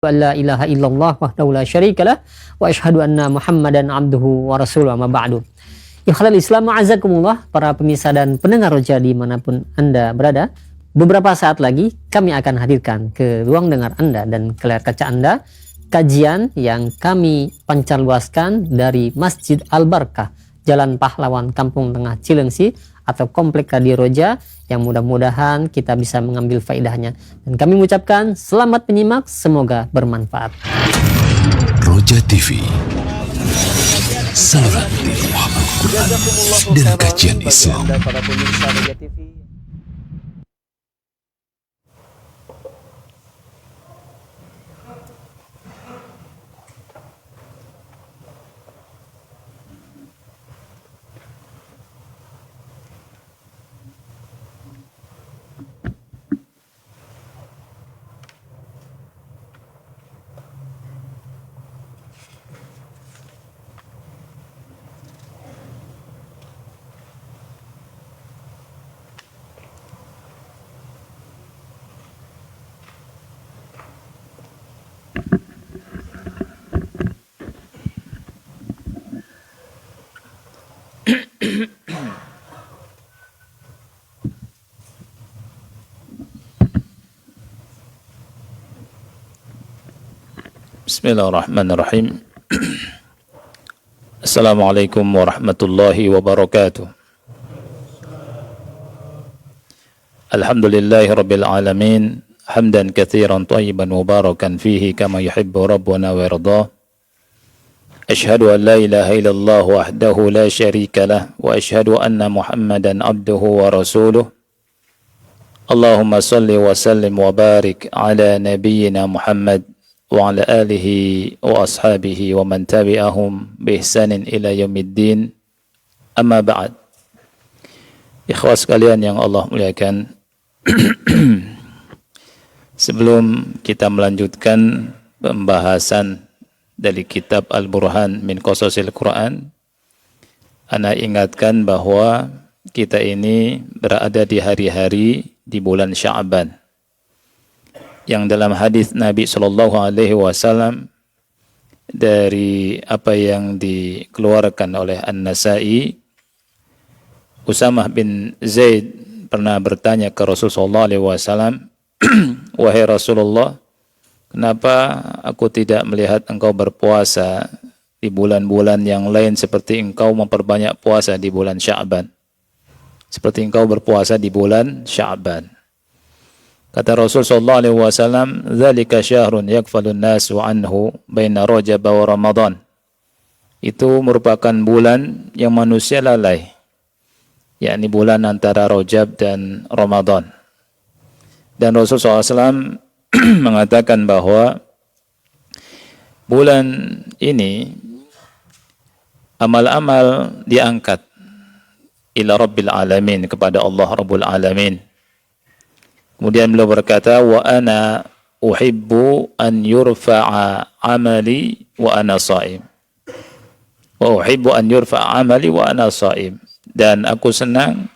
la ilaha illallah wahdahu la syarikalah wa asyhadu anna Muhammadan abduhu wa rasuluhu amma ba'du. Ikhlal Islam ma'azakumullah, para pemirsa dan pendengar Roja dimanapun Anda berada. Beberapa saat lagi kami akan hadirkan ke ruang dengar Anda dan ke layar kaca Anda kajian yang kami pancarluaskan dari Masjid Al-Barkah, Jalan Pahlawan, Kampung Tengah Cilengsi atau Komplek Radio Roja, yang mudah-mudahan kita bisa mengambil faedahnya. Dan kami mengucapkan selamat menyimak, semoga bermanfaat. Roja TV, saluran dakwah Al-Quran dan kajian Islam. Bismillahirrahmanirrahim. Assalamualaikum warahmatullahi wabarakatuh. Alhamdulillahi rabbil alamin, hamdan katsiran thayyiban mubarakan fihi kama yuhibbu rabbuna wa yardah. Ashhadu an la ilaha illallah wahdahu la syarika lah wa ashhadu anna Muhammadan abduhu wa rasuluh. Allahumma salli wa sallim wa barik ala nabiyyina Muhammad wa ala alihi wa ashabihi wa man tabi'ahum bi ihsanin ila yaumiddin. Amma ba'd. Ikhwas sekalian yang Allah muliakan, sebelum kita melanjutkan pembahasan dari kitab Al-Burhan min Qasasil Quran, ana ingatkan bahwa kita ini berada di hari-hari di bulan Sya'ban, yang dalam hadis Nabi Shallallahu Alaihi Wasallam dari apa yang dikeluarkan oleh An-Nasai, Usamah bin Zaid pernah bertanya ke Rasulullah Shallallahu Alaihi Wasallam, wahai Rasulullah, kenapa aku tidak melihat engkau berpuasa di bulan-bulan yang lain seperti engkau memperbanyak puasa di bulan Sya'ban, seperti engkau berpuasa di bulan Sya'ban? Kata Rasul sallallahu alaihi wasallam, "Dzalika syahrun yakfalun nasu anhu baina Rajab wa Ramadan." Itu merupakan bulan yang manusia lalai, yakni bulan antara Rajab dan Ramadan. Dan Rasul sallallahu alaihi wasallam mengatakan bahwa bulan ini amal-amal diangkat ila Rabbil Alamin, kepada Allah Rabbul Alamin. Kemudian beliau berkata, wa ana uhibbu an yurfa'a amali wa ana sha'im. Wa uhibbu an yurfa'a amali wa ana sha'im. Dan aku senang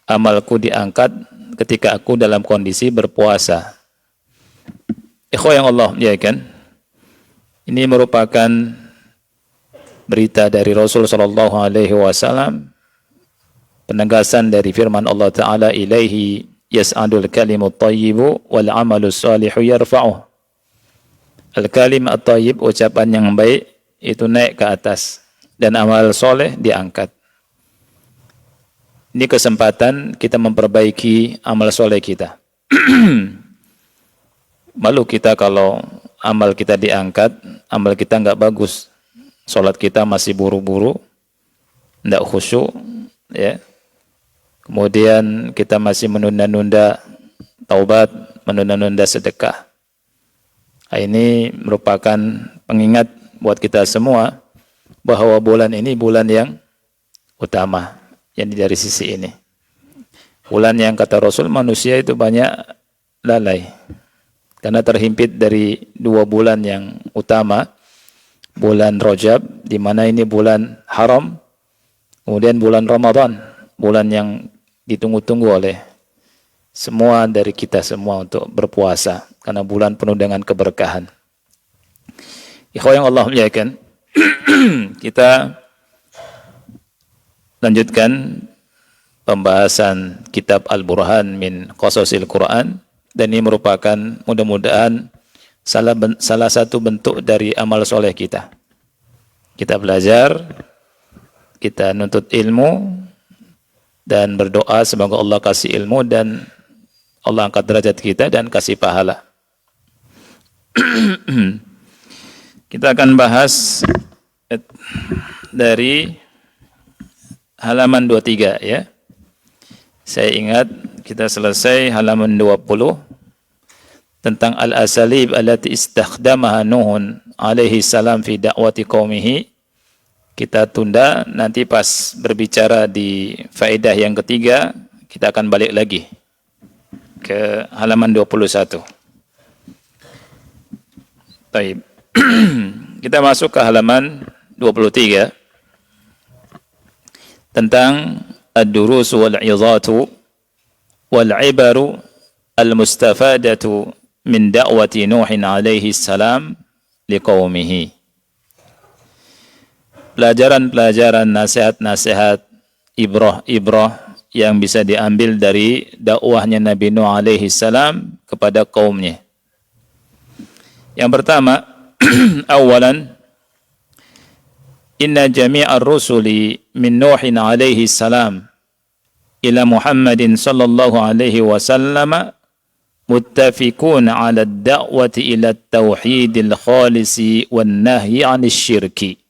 amalku diangkat ketika aku dalam kondisi berpuasa. Ikhwah yang Allah muliakan, ini merupakan berita dari Rasul sallallahu alaihi wasallam, penegasan dari firman Allah Ta'ala, ilaihi yas'adul kalimut thayyibu wal amalus salihu yarfa'uh. Al-kalim at-thayyib, ucapan yang baik, itu naik ke atas, dan amal soleh diangkat. Ini kesempatan kita memperbaiki amal soleh kita. Malu kita kalau amal kita diangkat, amal kita nggak bagus, sholat kita masih buru-buru, nggak khusyuk, ya. Kemudian kita masih menunda-nunda taubat, menunda-nunda sedekah. Ini merupakan pengingat buat kita semua bahwa bulan ini bulan yang utama, yang dari sisi ini. Bulan yang kata Rasul manusia itu banyak lalai, karena terhimpit dari dua bulan yang utama, bulan Rajab, di mana ini bulan haram, kemudian bulan Ramadan, bulan yang ditunggu-tunggu oleh semua dari kita semua untuk berpuasa, karena bulan penuh dengan keberkahan. Ikhwan yang Allah muliakan, kita lanjutkan pembahasan kitab Al-Burhan min Qasasil Quran, dan ini merupakan mudah-mudahan salah satu bentuk dari amal soleh kita. Kita belajar, kita nuntut ilmu, dan berdoa semoga Allah kasih ilmu dan Allah angkat derajat kita dan kasih pahala. Kita akan bahas dari halaman 23 ya. Saya ingat kita selesai halaman 20 tentang al-asalib allati istakhdamaha Nuhun alaihi salam fi da'wati qaumihi. Kita tunda, nanti pas berbicara di faedah yang ketiga kita akan balik lagi ke halaman 21. Baik. Kita masuk ke halaman 23 tentang ad-durus wal 'izatu wal 'ibaru al-mustafadatu min da'wati Nuhin alaihi salam liqaumihi. Pelajaran-pelajaran, nasihat-nasihat, ibrah-ibrah yang bisa diambil dari dakwahnya Nabi Nuh alaihi salam kepada kaumnya. Yang pertama, awalan, inna jami'ar rusuli min Nuhin alaihi salam ila Muhammadin sallallahu alaihi wasallam muttafiqun ala ad-da'wati ila at-tauhidil khalisi wan nahyi 'anil syirki.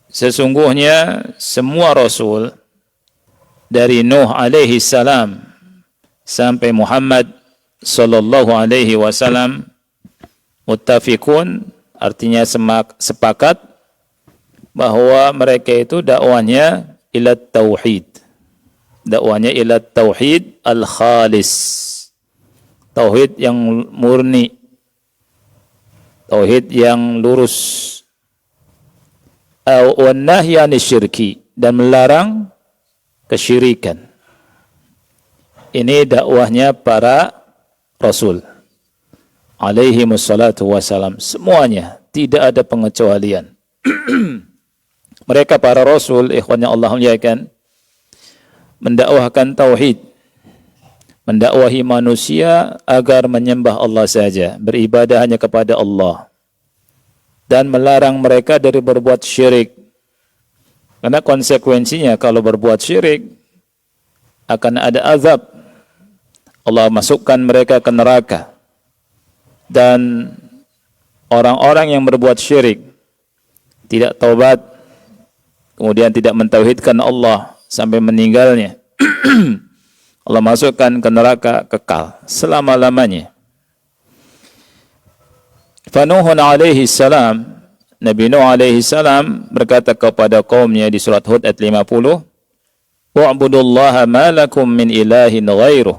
Sesungguhnya semua rasul dari Nuh alaihi salam sampai Muhammad sallallahu alaihi wasallam muttafiqun, artinya sepakat bahwa mereka itu dakwanya ila tauhid. Dakwanya ila tauhid al-khalis. Tauhid yang murni. Tauhid yang lurus. Wan nahyi 'anil syirki, dan melarang kesyirikan. Ini dakwahnya para rasul alaihi wassalatu wassalam, semuanya, tidak ada pengecualian. Mereka para rasul, ikhwan yang Allah muliakan, mendakwahkan tauhid, mendakwahi manusia agar menyembah Allah saja, beribadah hanya kepada Allah, dan melarang mereka dari berbuat syirik. Karena konsekuensinya kalau berbuat syirik akan ada azab. Allah masukkan mereka ke neraka. Dan orang-orang yang berbuat syirik, tidak taubat, kemudian tidak mentauhidkan Allah sampai meninggalnya, Allah masukkan ke neraka kekal selama-lamanya. Fanuhun alaihi salam, Nabi Nuh alaihi salam berkata kepada kaumnya di surat Hud ayat 50, wa'budullaha ma lakum min ilahin ghairuh.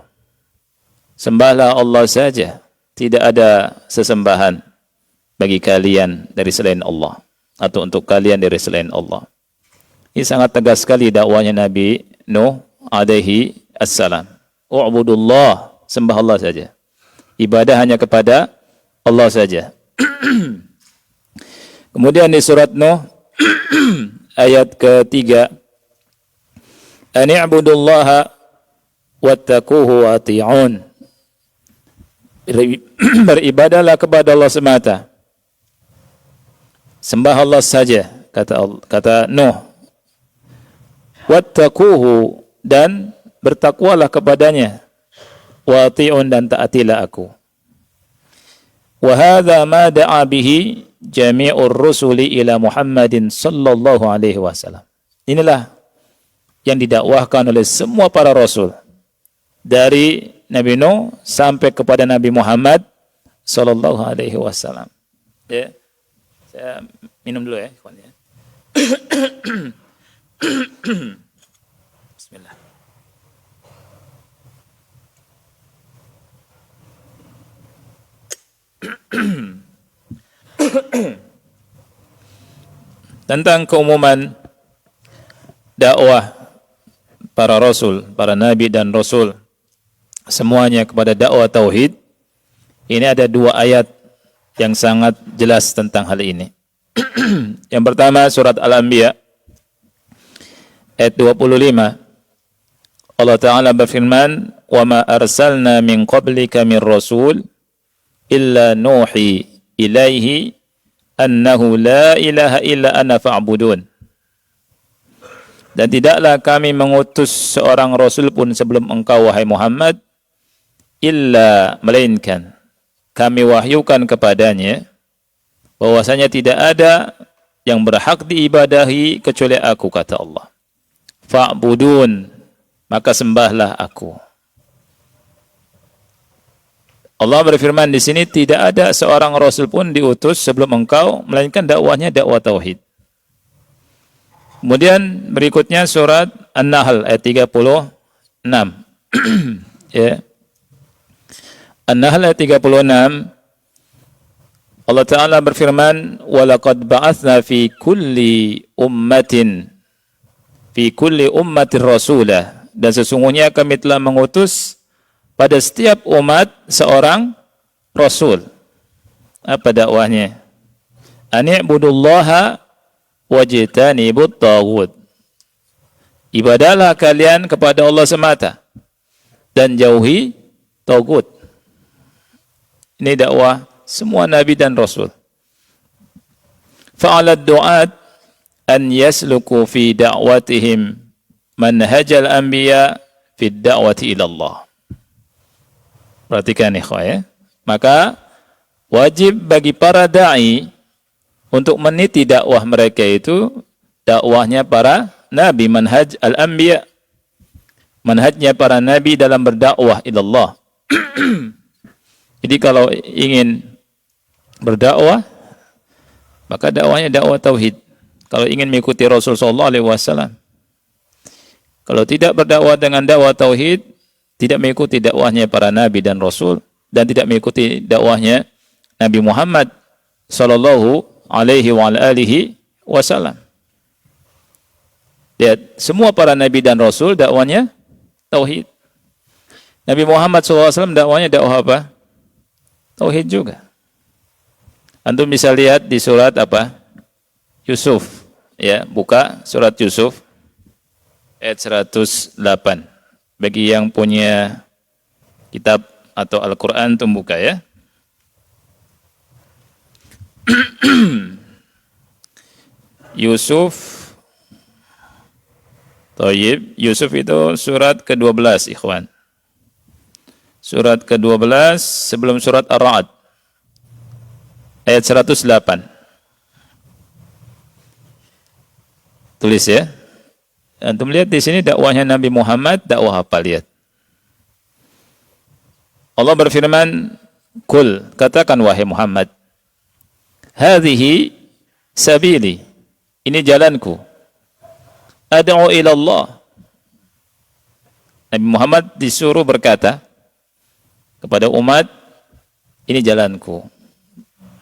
Sembahlah Allah saja, tidak ada sesembahan bagi kalian dari selain Allah, atau untuk kalian dari selain Allah. Ini sangat tegas sekali dakwanya Nabi Nuh alaihi assalam. Wa'budullah, sembah Allah saja. Ibadah hanya kepada Allah saja. Kemudian di surat Nuh ayat ketiga, ani'budullaha wattaquhu wati'un. Beribadahlah kepada Allah semata, sembah Allah saja, kata Nuh. Wattaquhu, dan bertakwalah kepadanya. Wati'un, dan taatilah aku. Wa hadza ma da'a bihi jami'ur rusuli ila Muhammadin sallallahu alaihi wasallam. Inilah yang didakwahkan oleh semua para rasul, dari Nabi Nuh sampai kepada Nabi Muhammad sallallahu alaihi wasallam. Ya. Saya minum dulu ya, ikhwan ya. Bismillah. Tentang keumuman dakwah para rasul, para nabi dan rasul, semuanya kepada dakwah tauhid. Ini ada dua ayat yang sangat jelas tentang hal ini. Yang pertama surat Al-Anbiya ayat 25. Allah Ta'ala berfirman, "Wa ma arsalna min qablika min rasul illa nuhi ilaihi annahu la ilaha illa ana fa'budun." Dan tidaklah kami mengutus seorang rasul pun sebelum engkau wahai Muhammad illa melainkan kami wahyukan kepadanya bahwasanya tidak ada yang berhak diibadahi kecuali aku, kata Allah. Fa'budun, maka sembahlah aku. Allah berfirman di sini, tidak ada seorang rasul pun diutus sebelum engkau melainkan dakwahnya dakwah tauhid. Kemudian berikutnya surat An-Nahl ayat 36. Ya. An-Nahl ayat 36, Allah Ta'ala berfirman, وَلَقَدْ بَعَثْنَا فِي كُلِّ أُمَّةٍ رَسُولًا. Dan sesungguhnya kami telah mengutus pada setiap umat seorang Rasul. Apa dakwahnya? Ani'budullaha wajtanibut taghut. Ibadahlah kalian kepada Allah semata dan jauhi taghut. Ini dakwah semua nabi dan rasul. Fa'alad du'at an yasluku fi da'watihim manhajal anbiya fi da'wati ila Allah. Perhatikan ikhwah ya. Maka wajib bagi para da'i untuk meniti dakwah mereka itu dakwahnya para nabi, manhaj al-anbiya. Manhajnya para nabi dalam berdakwah ila Allah. Jadi kalau ingin berdakwah, maka dakwahnya dakwah tauhid. Kalau ingin mengikuti Rasul sallallahu alaihi wasallam. Kalau tidak berdakwah dengan dakwah tauhid, tidak mengikuti dakwahnya para nabi dan rasul dan tidak mengikuti dakwahnya Nabi Muhammad sallallahu alaihi wa alihi wasallam. Lihat, semua para nabi dan rasul dakwahnya tauhid. Nabi Muhammad sallallahu alaihi wasallam dakwahnya dakwah apa? Tauhid juga. Antum bisa lihat di surat apa? Yusuf. Ya, buka surat Yusuf ayat 108. Bagi yang punya kitab atau Al-Qur'an antum buka ya. Yusuf. Thayyib, Yusuf itu surat ke-12, ikhwan. Surat ke-12 sebelum surat Ar-Ra'd. Ayat 108. Tulis ya. Antum lihat di sini dakwahnya Nabi Muhammad, dakwah apa, lihat. Allah berfirman, "Kul," katakan wahai Muhammad, "Hadhihi sabili," ini jalanku. "Ad'u ila Allah." Nabi Muhammad disuruh berkata kepada umat, ini jalanku.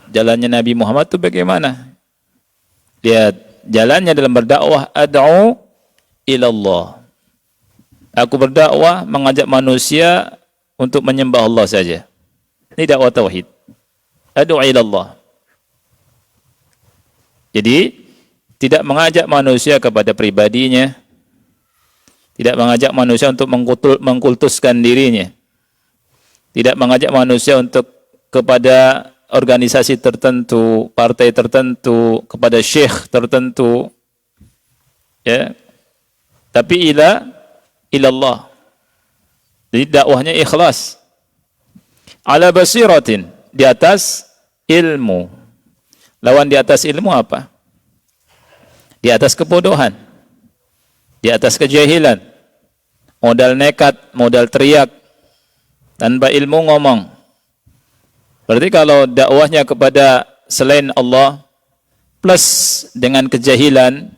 Jalannya Nabi Muhammad itu bagaimana? Lihat, jalannya dalam berdakwah, ad'u ilallah. Aku berdakwah mengajak manusia untuk menyembah Allah saja. Ini dakwah tauhid. Ad'u ilallah. Jadi, tidak mengajak manusia kepada pribadinya, tidak mengajak manusia untuk mengkultuskan dirinya, tidak mengajak manusia untuk kepada organisasi tertentu, partai tertentu, kepada syekh tertentu, ya. Tapi ilallah. Jadi dakwahnya ikhlas. Ala basiratin, di atas ilmu. Lawan di atas ilmu apa? Di atas kebodohan. Di atas kejahilan. Modal nekat, modal teriak, tanpa ilmu ngomong. Berarti kalau dakwahnya kepada selain Allah plus dengan kejahilan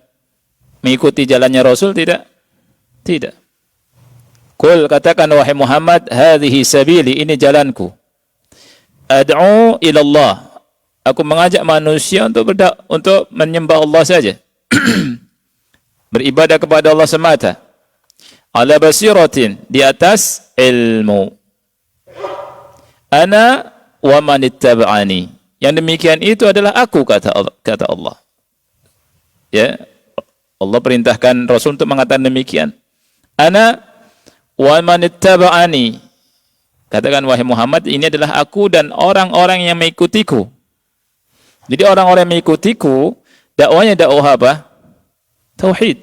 mengikuti jalannya Rasul, tidak? Tidak. Qul, katakan wahai Muhammad, hadhihi sabili, ini jalanku. Ad'u ila Allah. Aku mengajak manusia untuk menyembah Allah saja. Beribadah kepada Allah semata. Ala basiratin, di atas ilmu. Ana wa man ittaba'ani. Yang demikian itu adalah aku, kata Allah. Ya, Allah perintahkan Rasul untuk mengatakan demikian. Ana wa man ittaba'ani. Katakan wahai Muhammad, ini adalah aku dan orang-orang yang mengikutiku. Jadi orang-orang yang mengikutiku, dakwahnya dakwah apa? Tauhid.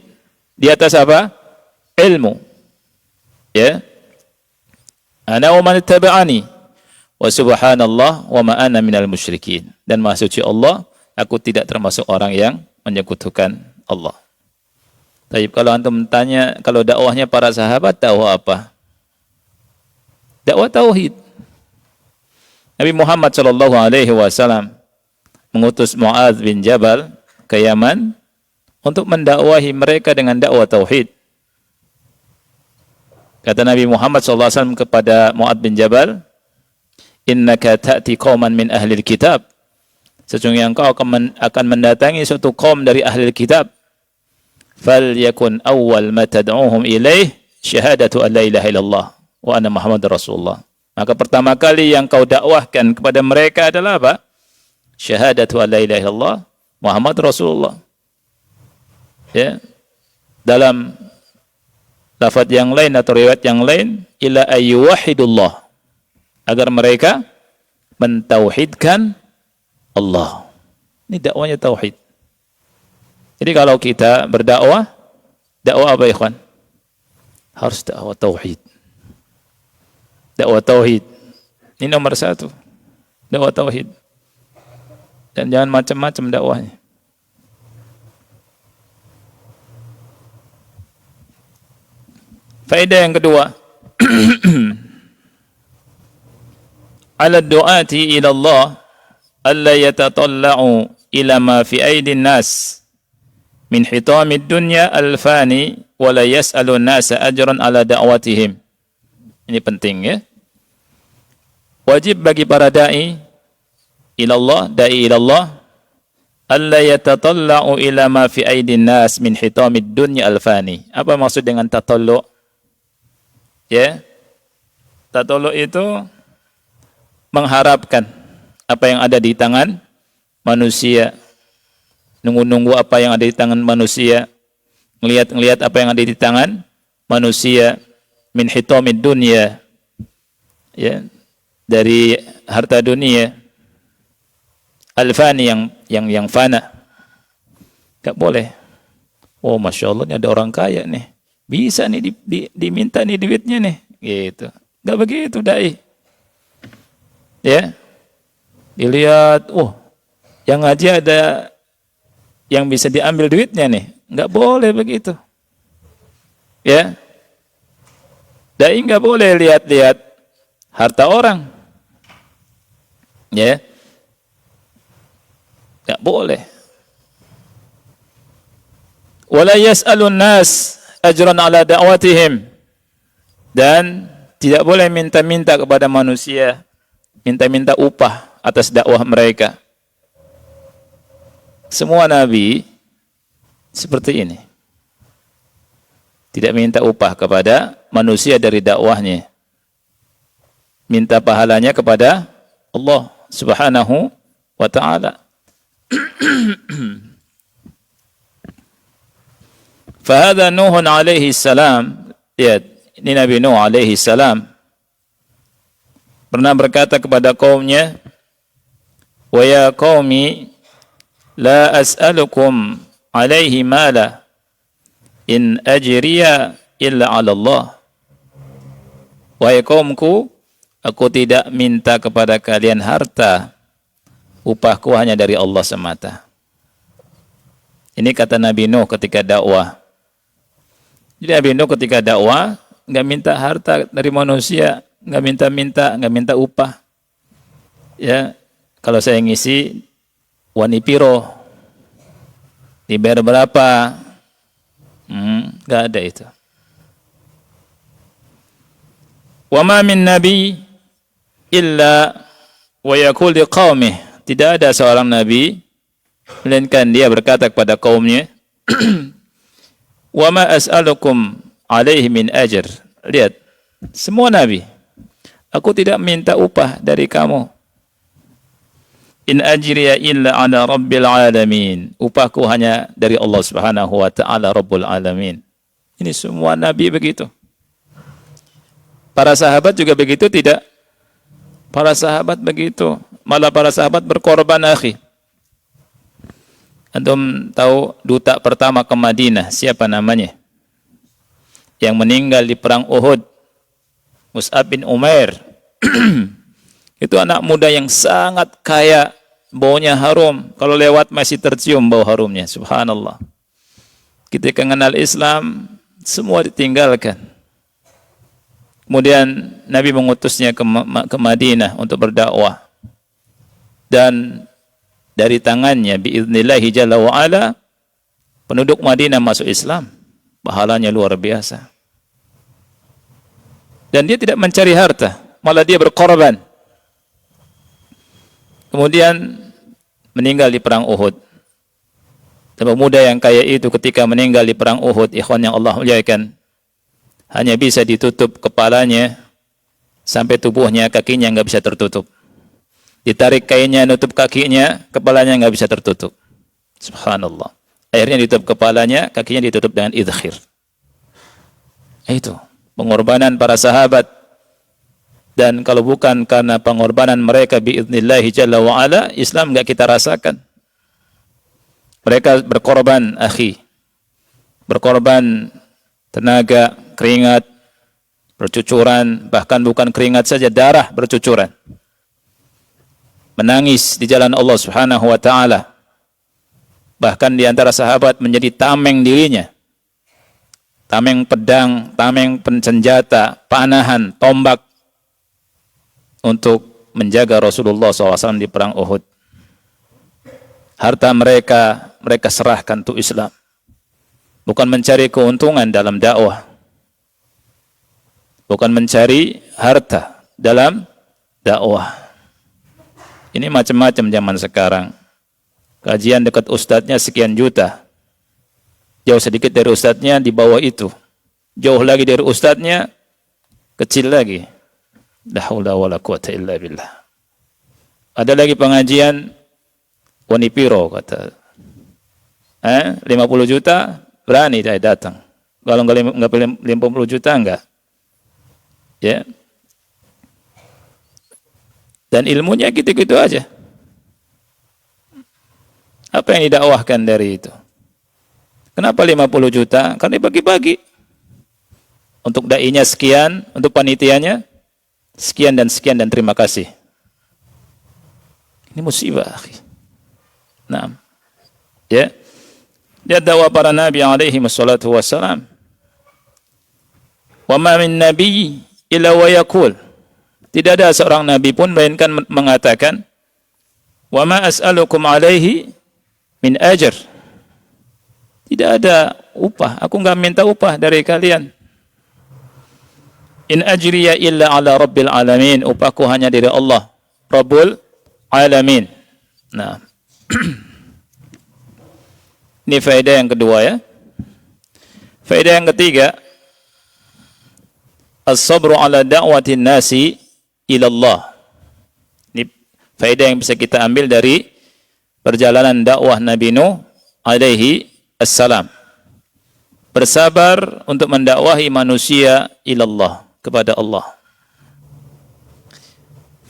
Di atas apa? Ilmu. Ya. Ana wa man ittaba'ani wa subhanallah wa ma ana minal musyrikin. Dan maha suci Allah, aku tidak termasuk orang yang menyekutukan Allah. Tapi kalau antum tanya, kalau dakwahnya para sahabat, dakwah apa? Dakwah tauhid. Nabi Muhammad sallallahu alaihi wasallam mengutus Muadz bin Jabal ke Yaman untuk mendakwahi mereka dengan dakwah tauhid. Kata Nabi Muhammad sallallahu alaihi wasallam kepada Muadz bin Jabal, "Innaka ta'ti qauman min ahlil kitab." Sesungguhnya engkau akan mendatangi suatu kaum dari ahli kitab. Falyakun awwal ma tad'uhum ilaih syahadatu an la ilaha illallah wa anna Muhammadar Rasulullah. Maka pertama kali yang kau dakwahkan kepada mereka adalah apa? Syahadatu an la ilaha illallah Muhammad Rasulullah. Ya. Dalam lafaz yang lain atau riwayat yang lain, ila ayyuhidullah, agar mereka mentauhidkan Allah. Ini dakwanya tauhid. Jadi kalau kita berdakwah, dakwah apa ikhwan? Harus dakwah tauhid. Dakwah tauhid. Ini nomor satu. Dakwah tauhid. Dan jangan macam-macam dakwahnya. Faedah yang kedua. Ala du'ati ila Allah alla yatatalla'u ila ma fi aidin nas min hitamid dunya alfani wa la yas'alu an-nasa ajran ala da'watihim. Ini penting ya. Wajib bagi para dai ilallah, dai ilallah, alla yatatalla'u ila ma fi aidin nas min hitamid dunya alfani. Apa maksud dengan tatallu'? Ya. Tatallu' itu mengharapkan apa yang ada di tangan manusia, nunggu-nunggu apa yang ada di tangan manusia, ngelihat apa yang ada di tangan manusia, min hitamid dunya, ya, dari harta dunia, alfani yang fana. Gak boleh. Oh, masya Allah, ini ada orang kaya nih, bisa nih diminta nih duitnya nih, gitu. Gak begitu dai. Ya, dilihat, oh, yang ngaji ada yang bisa diambil duitnya nih. Nggak boleh begitu. Ya. Dai nggak boleh lihat-lihat harta orang. Ya. Nggak boleh. Wala yas'alun nas ajran ala da'watihim. Dan tidak boleh minta-minta kepada manusia, minta-minta upah atas dakwah mereka. Semua nabi seperti ini. Tidak minta upah kepada manusia dari dakwahnya. Minta pahalanya kepada Allah Subhanahu wa ta'ala. Fahadha Nuhun alaihi salam. Lihat, ini Nabi Nuh alaihi salam pernah berkata kepada kaumnya, "Wa ya qaumi la as'alukum alaihi mala in ajriya illa 'ala Allah." Wahai kaumku, aku tidak minta kepada kalian harta, upahku hanya dari Allah semata. Ini kata Nabi Nuh ketika dakwah. Jadi Nabi Nuh ketika dakwah nggak minta harta dari manusia, nggak minta upah. Ya, kalau saya ngisi wani piro, dibayar berapa? Nggak ada itu. Wa ma min nabi illa wa yaqul liqaumih. Tidak ada seorang nabi melainkan dia berkata kepada kaumnya, "Wa ma as'alukum alaihi min ajr." Lihat, semua nabi, aku tidak minta upah dari kamu. In ajriya illa ala rabbil alamin. Upahku hanya dari Allah Subhanahu wa taala Rabbul alamin. Ini semua nabi begitu. Para sahabat juga begitu tidak? Para sahabat begitu. Malah para sahabat berkorban, akhi. Antum tahu duta pertama ke Madinah siapa namanya? Yang meninggal di perang Uhud. Mus'ab bin Umair. Itu anak muda yang sangat kaya, baunya harum. Kalau lewat masih tercium bau harumnya, subhanallah. Ketika mengenal Islam, semua ditinggalkan. Kemudian Nabi mengutusnya ke Madinah untuk berdakwah. Dan dari tangannya, biiznillahi jalla wa'ala, penduduk Madinah masuk Islam. Pahalanya luar biasa. Dan dia tidak mencari harta, malah dia berkorban. Kemudian meninggal di perang Uhud. Dan pemuda yang kaya itu ketika meninggal di perang Uhud, ikhwan yang Allah muliakan, hanya bisa ditutup kepalanya sampai tubuhnya, kakinya nggak bisa tertutup. Ditarik kainnya, nutup kakinya, kepalanya nggak bisa tertutup. Subhanallah. Akhirnya ditutup kepalanya, kakinya ditutup dengan idkhir. Itu pengorbanan para sahabat. Dan kalau bukan karena pengorbanan mereka biiznillahi jalla wa'ala, Islam enggak kita rasakan. Mereka berkorban, akhi. Berkorban tenaga, keringat, bercucuran, bahkan bukan keringat saja, darah bercucuran. Menangis di jalan Allah Subhanahu wa taala. Bahkan di antara sahabat menjadi tameng dirinya. Tameng pedang, tameng senjata, panahan, tombak, untuk menjaga Rasulullah SAW di perang Uhud. Harta mereka serahkan untuk Islam. Bukan mencari keuntungan dalam dakwah. Bukan mencari harta dalam dakwah. Ini macam-macam zaman sekarang. Kajian dekat ustadznya sekian juta. Jauh sedikit dari ustadznya di bawah itu. Jauh lagi dari ustadznya, kecil lagi. La haula wala quwata illa billah. Ada lagi pengajian Wanipiro kata. 50 juta berani saya datang. Kalau enggak 50 juta enggak. Ya. Dan ilmunya gitu-gitu aja. Apa yang didakwahkan dari itu? Kenapa 50 juta? Karena bagi-bagi. Untuk dai-nya sekian, untuk panitianya sekian dan terima kasih. Ini musibah, akhi. Naam. Ya. Dia dakwah para nabi alaihi wassalatu wassalam. Wa ma min nabi illa wa yaqul. Tidak ada seorang nabi pun melainkan mengatakan, wa ma as'alukum alaihi min ajr. Tidak ada upah, aku enggak minta upah dari kalian. In ajriya illa ala rabbil alamin. Upahku hanya dari Allah Rabbul alamin. Nah. Ini faedah yang kedua ya. Faedah yang ketiga, as-sabru ala da'watin nasi ila Allah. Ini faedah yang bisa kita ambil dari perjalanan dakwah Nabi Nuh alaihi assalam. Bersabar untuk mendakwahi manusia ila Allah, kepada Allah.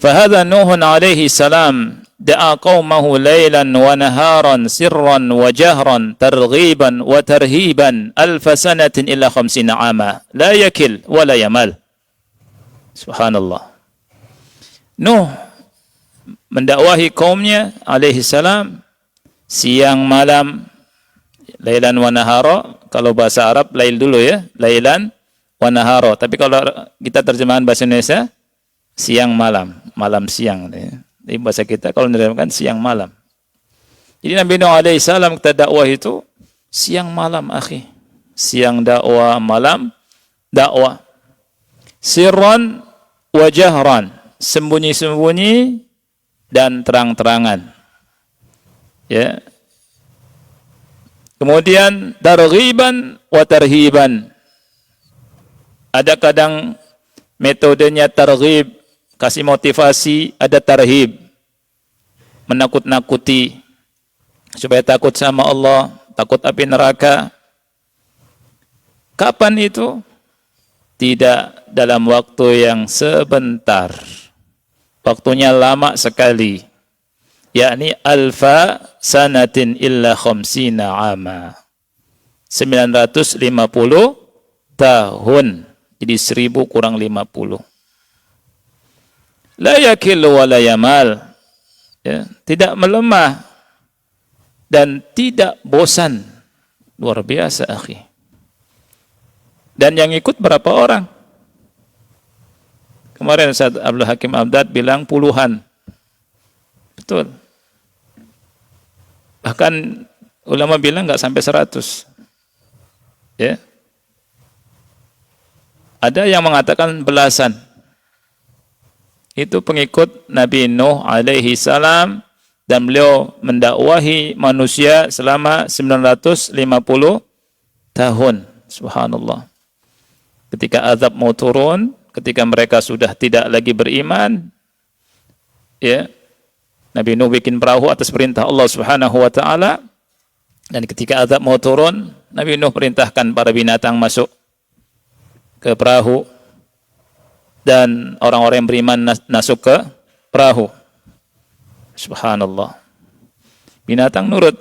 Fahadha Nuhun alaihi salam da'a qawmahu laylan wa naharan sirran wa jahran targhiban wa tarhiban alfa sanatin illa 50 ama la yakil wa la yamal. Subhanallah. Nuh mendakwahi kaumnya alaihi salam siang malam, laylan wa nahara. Kalau bahasa Arab lail dulu ya, laylan wa nahara. Tapi kalau kita terjemahan bahasa Indonesia, siang malam, malam siang. Di bahasa kita kalau menerjemahkan siang malam. Jadi Nabi Nuh alaihi salam kita dakwah itu siang malam, akhi. Siang dakwah, malam dakwah. Sirran wa jahran, sembunyi-sembunyi dan terang-terangan. Ya. Kemudian targhiban wa tarhiban. Ada kadang metodenya targhib, kasih motivasi, ada tarhib. menakut-nakuti supaya takut sama Allah, takut api neraka. Kapan itu? Tidak dalam waktu yang sebentar. Waktunya lama sekali. Yakni alfa sanatin illa khamsina ama. 950 tahun. Jadi 1000 kurang 50. La yakillu wa la yamal. Ya, tidak melemah dan tidak bosan. Luar biasa, akhi. Dan yang ikut berapa orang? Kemarin Ustaz Abdul Hakim Abdad bilang puluhan. Betul. Bahkan ulama bilang nggak sampai 100. Ya. Ada yang mengatakan belasan. Itu pengikut Nabi Nuh alaihi salam, dan beliau mendakwahi manusia selama 950 tahun. Subhanallah. Ketika azab mau turun, ketika mereka sudah tidak lagi beriman, ya, Nabi Nuh bikin perahu atas perintah Allah Subhanahu wa taala, dan ketika azab mau turun, Nabi Nuh perintahkan para binatang masuk ke perahu, dan orang-orang yang beriman masuk ke perahu. Subhanallah. Binatang nurut.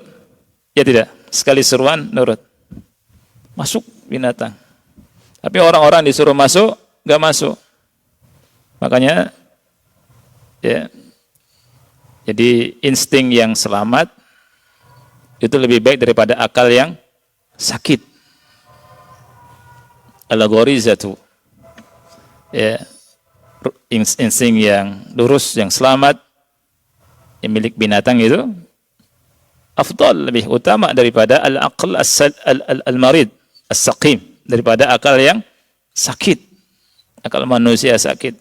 Ya tidak? Sekali seruan nurut. Masuk binatang. Tapi orang-orang disuruh masuk, nggak masuk. Makanya, ya, jadi insting yang selamat itu lebih baik daripada akal yang sakit. Al-ghorizatu, ya, insting yang lurus, yang selamat, yang milik binatang itu afdal, lebih utama daripada al-aql al-marid, as-saqim, daripada akal yang sakit, akal manusia sakit.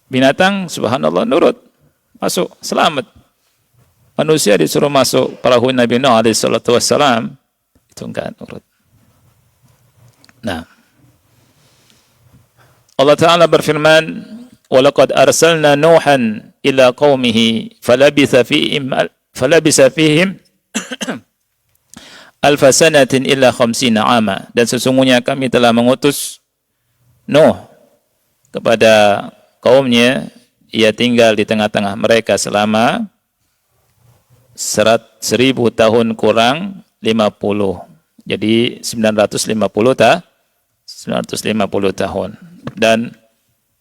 Binatang subhanallah nurut, masuk, selamat. Manusia disuruh masuk perahu Nabi Nuh alaihi salatu wassalam, itu enggak nurut. Nah, Allah Ta'ala berfirman, وَلَقَدْ أَرْسَلْنَا نُوحًا إِلَى قَوْمِهِ فَلَبِثَ فِيهِمْ أَلْفَ سَنَةٍ إِلَّا 50 عَامًا. Dan sesungguhnya kami telah mengutus Nuh kepada kaumnya, ia tinggal di tengah-tengah mereka selama 1000 tahun kurang 50. Jadi 950 tahun. Dan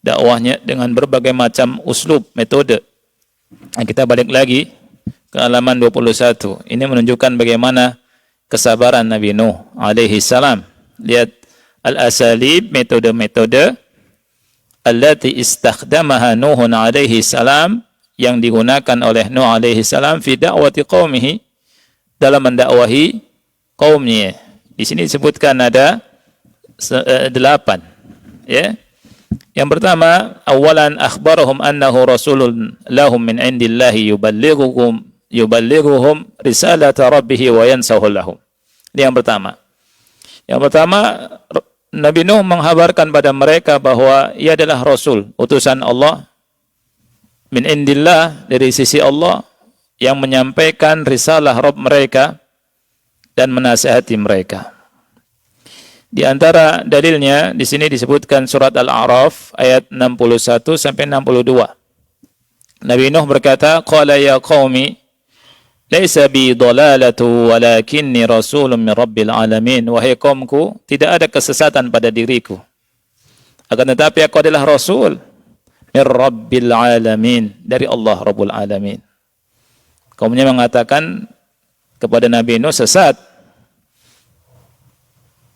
dakwahnya dengan berbagai macam uslub, metode. Nah, kita balik lagi ke halaman 21. Ini menunjukkan bagaimana kesabaran Nabi Nuh alaihi salam. Lihat al-asalib, metode-metode allati istakhdamaha Nuhun alaihi salam, yang digunakan oleh Nuh alaihi salam fi da'wati qaumihi, dalam mendakwahi kaumnya. Di sini disebutkan ada 8, ya. Yang pertama, awalan akhbarahum annahu rasulun lahum min indillahi yuballighuhum risalata rabbih wa yansahu lahum. Ini yang pertama. Yang pertama, Nabi Nuh menghabarkan pada mereka bahwa ia adalah rasul, utusan Allah min indillah, dari sisi Allah, yang menyampaikan risalah Rabb mereka dan menasihati mereka. Di antara dalilnya di sini disebutkan surat Al-A'raf ayat 61 sampai 62. Nabi Nuh berkata, "Qala ya qaumi, laisa bi dhalalatu walakinni rasulun min rabbil alamin." Wahai kaumku, tidak ada kesesatan pada diriku, akan tetapi aku adalah rasul min rabbil alamin, dari Allah Rabbul Alamin. Kaumnya mengatakan kepada Nabi Nuh sesat.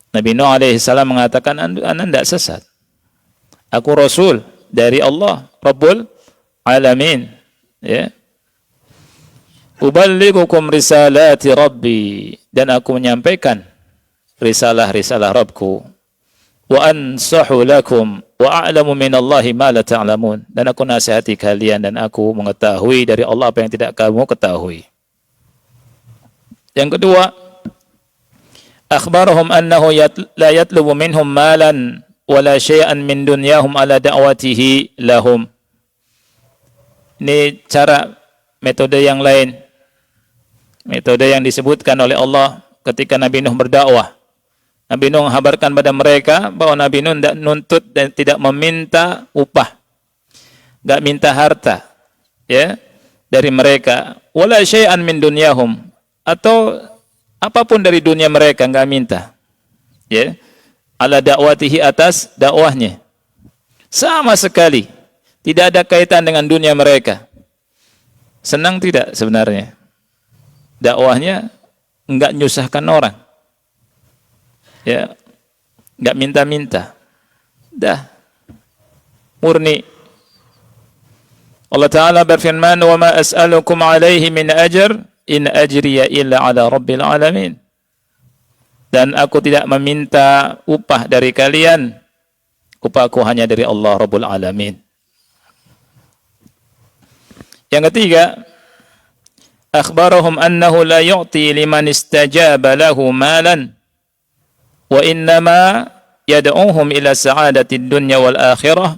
Nabi Nuh alaihi salam mengatakan, Anda tidak sesat. Aku rasul dari Allah Rabbul Alamin. Ya. Uballighukum risalati Rabbi, dan aku menyampaikan risalah-risalah Rabbku. Wa ansahu lakum wa a'lamu minallahi ma la ta'lamun, dan aku nasihati kalian dan aku mengetahui dari Allah apa yang tidak kamu ketahui. Yang kedua, akhbarahum annahu la yatlubu minhum malan wala syai'an min dunyahum ala da'watihi lahum. Ini cara metode yang lain. Metode yang disebutkan oleh Allah ketika Nabi Nuh berdakwah. Nabi Nuh menghabarkan pada mereka bahwa Nabi Nuh tidak nuntut dan tidak meminta upah. Enggak minta harta, ya, dari mereka. Wala syai'an min dunyahum, atau apapun dari dunia mereka enggak minta. Ya. Ala dakwatihi, atas dakwahnya. Sama sekali tidak ada kaitan dengan dunia mereka. Senang tidak sebenarnya? Dakwahnya enggak nyusahkan orang. Ya, enggak minta-minta. Dah. Murni. Allah Ta'ala berfirman, "Wa ma as'alukum 'alaihi min ajr, in ajriya illa 'ala rabbil alamin." Dan aku tidak meminta upah dari kalian. Upahku hanya dari Allah Rabbul Alamin. Yang ketiga, akhbarahum annahu la yu'ti liman istajaba lahu malan wa innama yad'uhum ila sa'adatid dunya wal akhirah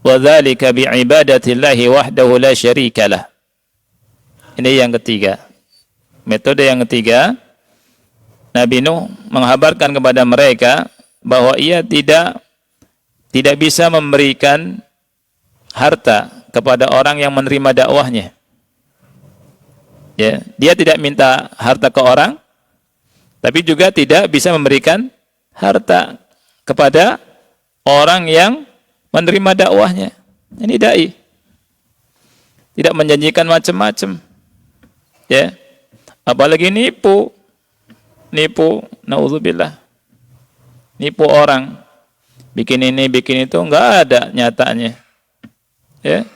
wa dzalika bi'ibadatillahi wahdahu la syarika lah. Ini yang ketiga. Metode yang ketiga, Nabi Nuh menghabarkan kepada mereka bahwa ia tidak bisa memberikan harta kepada orang yang menerima dakwahnya. Ya, dia tidak minta harta ke orang, tapi juga tidak bisa memberikan harta kepada orang yang menerima dakwahnya. Ini dai. Tidak menjanjikan macam-macam. Ya. Apalagi nipu, naudzubillah. Nipu orang. Bikin ini, bikin itu, enggak ada nyatanya. Ya.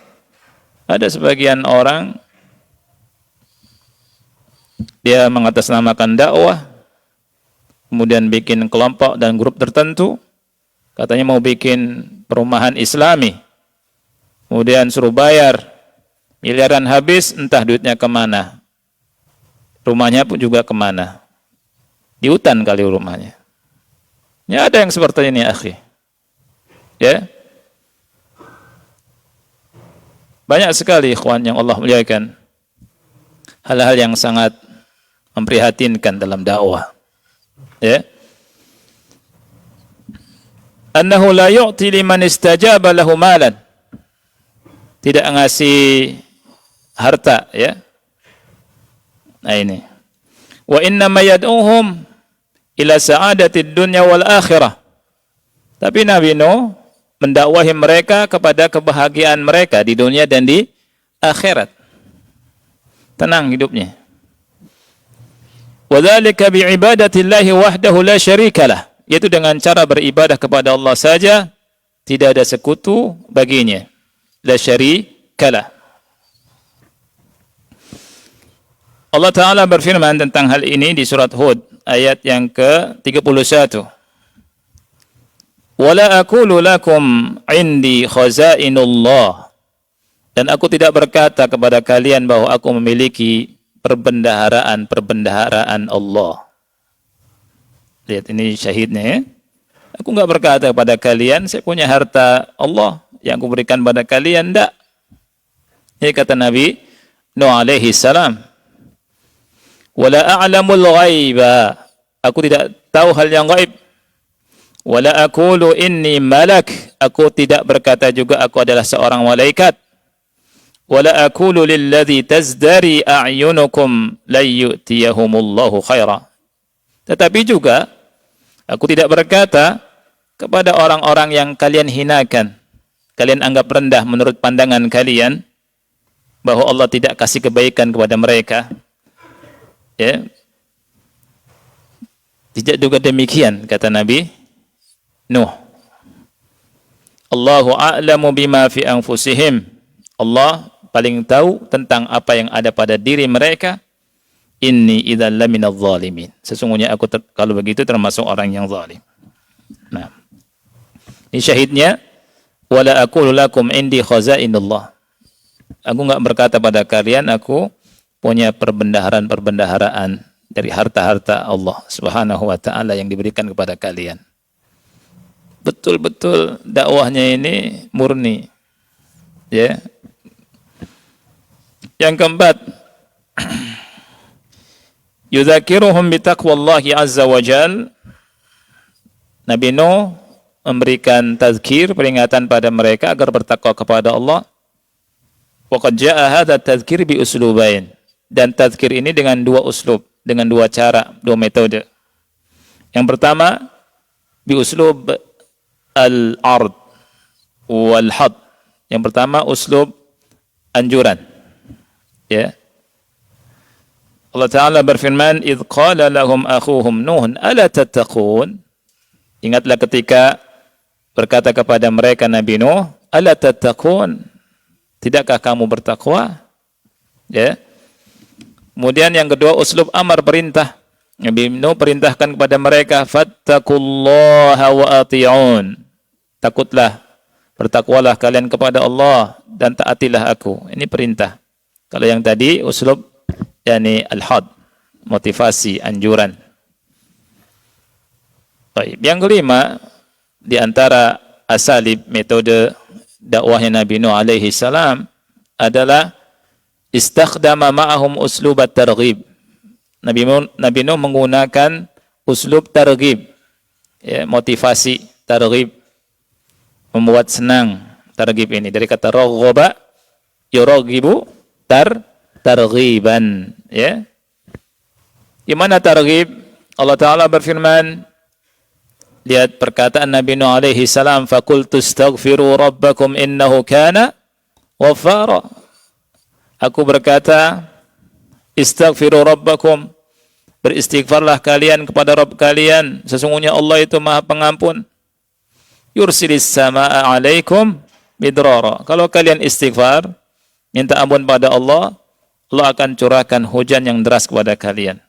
Ada sebagian orang dia mengatasnamakan dakwah, kemudian bikin kelompok dan grup tertentu, katanya mau bikin perumahan Islami, kemudian suruh bayar, miliaran habis, entah duitnya kemana, rumahnya pun juga kemana, di hutan kali rumahnya. Ya, ada yang seperti ini, akhi. Ya, banyak sekali ikhwan yang Allah muliakan, hal-hal yang sangat memprihatinkan dalam dakwah. Ya. Annahu la yu'ti liman istajaba lahu malan. Tidak ngasih harta, ya. Nah ini. Wa inna ma yad'uhum ila sa'adatid dunya wal akhirah. Tapi Nabi Nuh mendakwahi mereka kepada kebahagiaan mereka di dunia dan di akhirat. Tenang hidupnya. Wa dzalika bi'ibadatillahi wahdahu la syarikalah. Yaitu dengan cara beribadah kepada Allah saja, tidak ada sekutu baginya. La syarikalah. Allah Ta'ala berfirman tentang hal ini di surat Hud ayat yang ke-31. Wala aqulu lakum indi khazainullah. Dan aku tidak berkata kepada kalian bahwa aku memiliki perbendaharaan Allah. Lihat ini syahidnya, ya. Aku enggak berkata kepada kalian saya punya harta Allah yang aku berikan pada kalian, enggak. Ini kata Nabi Nuh alaihi salam. Wala a'lamul ghaiba. Aku tidak tahu hal yang gaib. Wala aqulu inni malak. Aku tidak berkata juga aku adalah seorang malaikat. Wala aqulu lilladzi tazdari a'yunukum la yu'tiyahumullahu khaira. Tetapi juga aku tidak berkata kepada orang-orang yang kalian hinakan, kalian anggap rendah menurut pandangan kalian, bahwa Allah tidak kasih kebaikan kepada mereka. Ya. Tidak juga demikian kata Nabi Nuh. Allahu a'lamu bima fi anfusihim. Allah paling tahu tentang apa yang ada pada diri mereka. Inni idzal laminadz zalimin. Sesungguhnya aku kalau begitu termasuk orang yang zalim. Nah. Ini syahidnya, wala aqulu lakum indi khazainullah. Aku enggak berkata pada kalian aku punya perbendaharaan dari harta-harta Allah Subhanahu wa taala yang diberikan kepada kalian. Betul-betul dakwahnya ini murni. Ya. Yang keempat, yudzakiruhum bitaqwallahi azza wa jal. Nabi Nuh memberikan tazkir, peringatan pada mereka agar bertakwa kepada Allah. Wa qad jaa hadza tazkir bi uslubain. Dan tazkir ini dengan dua uslub, dengan dua cara, dua metode. Yang pertama, bi uslub al-ard wal had. Yang pertama uslub anjuran. Ya. Allah Ta'ala berfirman, "Idz qala lahum akhuhum Nuh, ala tattaqun?" Ingatlah ketika berkata kepada mereka Nabi Nuh, "Ala tattaqun?" Tidakkah kamu bertakwa? Ya. Kemudian yang kedua uslub amar, perintah. Nabi Nuh perintahkan kepada mereka, "Fattaqullaha wa ati'un." Takutlah, bertakwalah kalian kepada Allah dan taatilah aku. Ini perintah. Kalau yang tadi uslub yakni al-had, motivasi, anjuran. Baik, yang kelima di antara asalib metode dakwahnya Nabi Nuh alaihi salam adalah istakhdama ma'ahum uslub at-targhib. Nabi Nuh menggunakan uslub targhib, ya, motivasi, targhib, membuat senang. Targhib ini dari kata raghaba yuraghibu targhiban, ya. Gimana targhib? Allah Ta'ala berfirman, lihat perkataan Nabi Nuh alaihi salam, "Faqultu astaghfiru rabbakum innahu kana ghaffara." Aku berkata, istaghfiru rabbakum, beristighfarlah kalian kepada Rabb kalian, sesungguhnya Allah itu Maha Pengampun. Yursilis samaa 'alaikum midrara. Kalau kalian istighfar, minta ampun pada Allah, Allah akan curahkan hujan yang deras kepada kalian.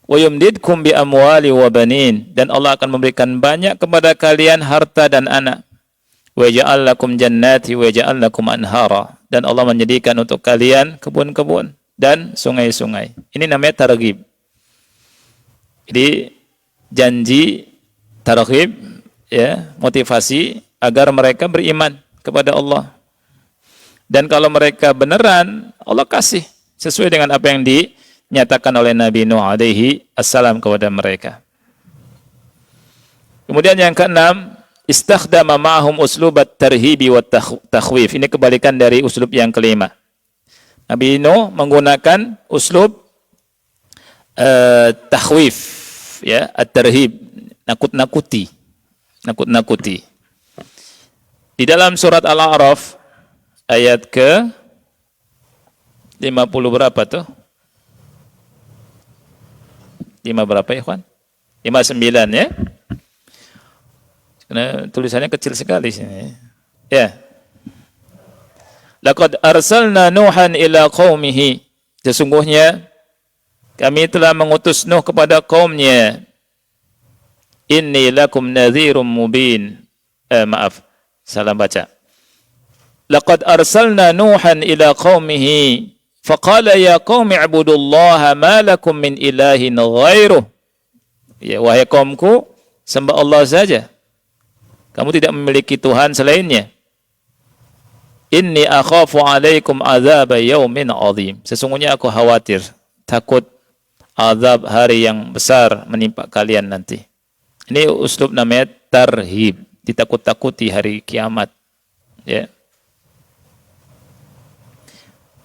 Wa yumdidkum bi amwali wa banin, dan Allah akan memberikan banyak kepada kalian harta dan anak. Wa yaj'al lakum jannati wa yaj'al lakum anhara, dan Allah menjadikan untuk kalian kebun-kebun dan sungai-sungai. Ini namanya targhib. Jadi janji targhib, ya, motivasi agar mereka beriman kepada Allah. Dan kalau mereka beneran, Allah kasih sesuai dengan apa yang dinyatakan oleh Nabi Nuh alaihi assalam kepada mereka. Kemudian yang keenam, istakhdama ma'ahum uslubat tarhibi wa takhwif. Ini kebalikan dari uslub yang kelima. Nabi Nuh menggunakan uslub takhwif, ya, at-tarhib, nakut-nakuti. Nakut-nakuti. Di dalam surat Al-A'raf ayat ke 50 berapa tuh? 5 berapa ya, kawan? 59 ya. Karena tulisannya kecil sekali sini. Ya. Laqad arsalna Nuhan ila qaumihi. Sesungguhnya kami telah mengutus Nuh kepada kaumnya. Inni lakum nadhirum mubin. Maaf, salah baca. Laqad arsalna Nuhan ila qaumihi faqala ya qaumi ibudullaha ma lakum min ilahin ghairuh. Ya, wahai kaumku, sembah Allah saja. Kamu tidak memiliki Tuhan selainnya. Inni akhafu alaikum azab yaumin azim. Sesungguhnya aku khawatir, takut azab hari yang besar menimpa kalian nanti. Ini uslub namanya tarhib, ditakut-takuti hari kiamat. Ya.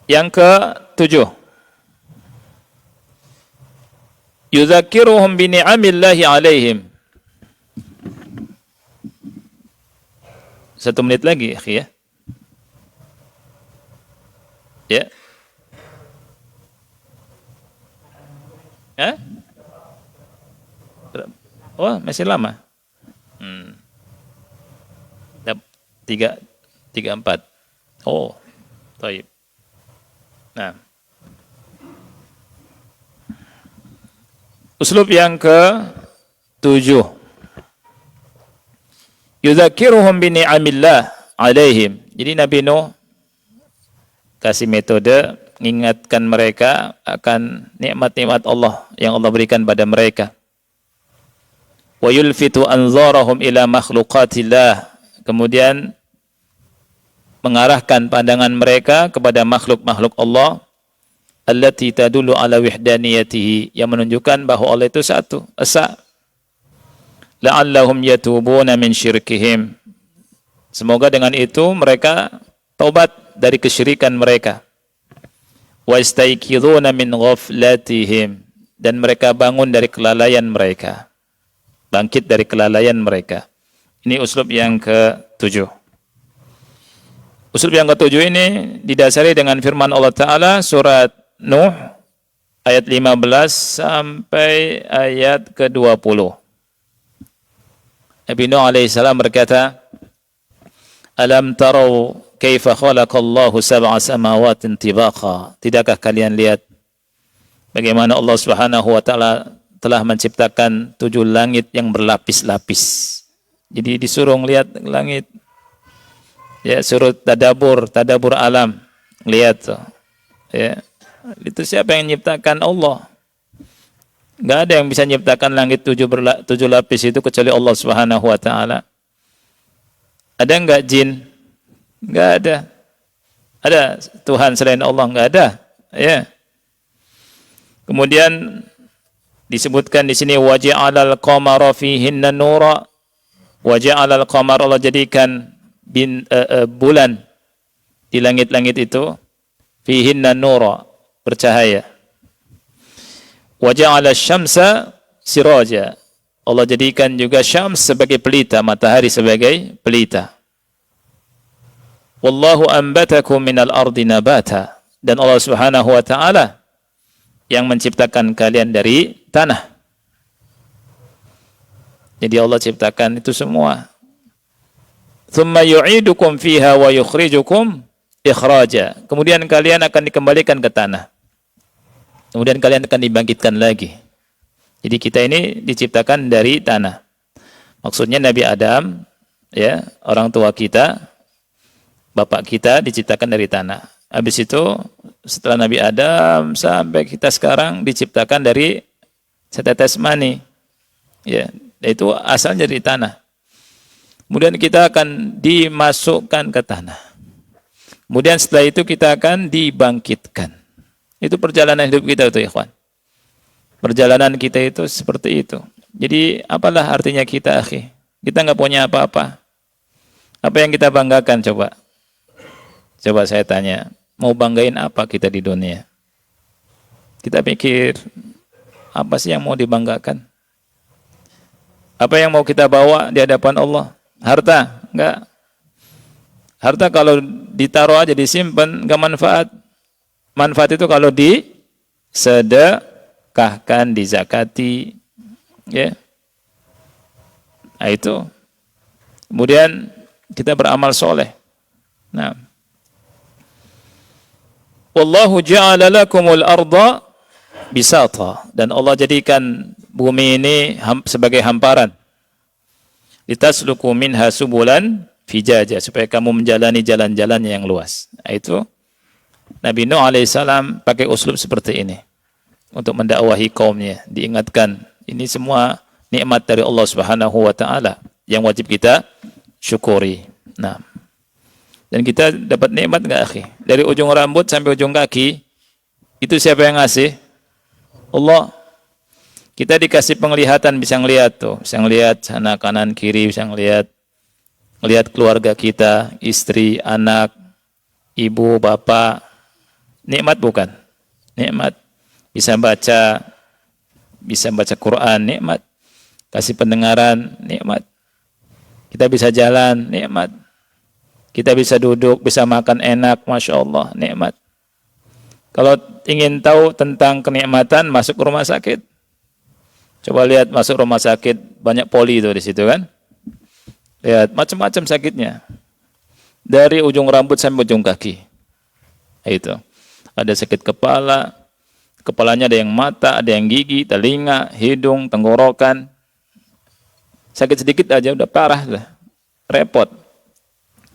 Yang ke-7, yudzakiruhum bi ni'amillahi alaihim. 1 menit lagi, akhi, ya. Ya. Ya? Oh, masih lama. 3:34. Oh, baik. Nah. Uslub yang ke-7. Yudzakiruhum bi ni'amillah alaihim. Jadi Nabi Nuh kasih metode mengingatkan mereka akan nikmat-nikmat Allah yang Allah berikan pada mereka. Wa yulfitu anzarahum ila makhluqatillah. Kemudian mengarahkan pandangan mereka kepada makhluk-makhluk Allah allati tadullu ala wahdaniyatihi, yang menunjukkan bahwa Allah itu satu, esa. La'allahum yatubuna min syirkihim. Semoga dengan itu mereka taubat dari kesyirikan mereka. Wa istayqiduna min ghaflatihim, dan mereka bangun dari kelalaian mereka. Bangkit dari kelalaian mereka. Ini uslub yang ke-7. Uslub yang ke-7 ini didasari dengan firman Allah Ta'ala surat Nuh ayat 15 sampai ayat ke-20. Nabi Nuh alaihissalam berkata, Alam tarau kaifa khalaqallahu sab'a samawatin tibaqa. Tidakkah kalian lihat bagaimana Allah Subhanahu wa taala telah menciptakan 7 langit yang berlapis-lapis. Jadi disuruh lihat langit. Ya, suruh tadabur alam. Lihat tuh. Ya. Itu siapa yang menciptakan? Allah. Enggak ada yang bisa menciptakan langit 7 lapis itu kecuali Allah Subhanahu wa taala. Ada enggak jin? Enggak ada. Ada Tuhan selain Allah? Enggak ada. Ya. Kemudian disebutkan di sini waja'alal qamara fihinna nura. Waja'alal qamar, Allah jadikan bulan di langit-langit itu fihinna nura, bercahaya. Waja'ala syamsa siraja, Allah jadikan juga syams sebagai pelita, matahari sebagai pelita. Wallahu anbatakum minal ardi nabata, dan Allah Subhanahu wa taala yang menciptakan kalian dari tanah. Jadi Allah ciptakan itu semua. Thumma yu'idukum fiha wa yukhrijukum ikhraja. Kemudian kalian akan dikembalikan ke tanah. Kemudian kalian akan dibangkitkan lagi. Jadi kita ini diciptakan dari tanah. Maksudnya Nabi Adam, ya, orang tua kita, bapak kita diciptakan dari tanah. Habis itu setelah Nabi Adam sampai kita sekarang diciptakan dari setetes mani. Ya, itu asalnya dari tanah. Kemudian kita akan dimasukkan ke tanah. Kemudian setelah itu kita akan dibangkitkan. Itu perjalanan hidup kita itu, ikhwan. Perjalanan kita itu seperti itu. Jadi apalah artinya kita, akhi? Kita nggak punya apa-apa. Apa yang kita banggakan coba? Coba saya tanya, mau banggain apa kita di dunia? Kita pikir, apa sih yang mau dibanggakan? Apa yang mau kita bawa di hadapan Allah? Harta? Enggak. Harta kalau ditaruh aja, disimpan, enggak manfaat. Manfaat itu kalau disedekahkan, dizakati, ya. Nah, itu. Kemudian kita beramal soleh. Nah. Wallahu ja'ala lakumul arda bisata, dan Allah jadikan bumi ini sebagai hamparan. Litasluku minha subulan fijaja, supaya kamu menjalani jalan-jalan yang luas. Nah, itu Nabi Nuh alaihissalam pakai uslub seperti ini untuk mendakwahi kaumnya. Diingatkan, ini semua nikmat dari Allah Subhanahu wa taala yang wajib kita syukuri. Nah, dan kita dapat nikmat enggak, akhi? Dari ujung rambut sampai ujung kaki, itu siapa yang ngasih? Allah. Kita dikasih penglihatan, bisa ngelihat tuh, bisa ngelihat sana kanan kiri, bisa ngelihat keluarga kita, istri, anak, ibu, bapak. Nikmat bukan? Nikmat. Bisa baca Quran, nikmat. Kasih pendengaran, nikmat. Kita bisa jalan, nikmat. Kita bisa duduk, bisa makan enak, Masya Allah, nikmat. Kalau ingin tahu tentang kenikmatan, masuk ke rumah sakit. Coba lihat, masuk rumah sakit, banyak poli itu di situ kan. Lihat, macam-macam sakitnya. Dari ujung rambut sampai ujung kaki. Itu. Ada sakit kepala, kepalanya ada yang mata, ada yang gigi, telinga, hidung, tenggorokan. Sakit sedikit aja udah parah lah. Repot.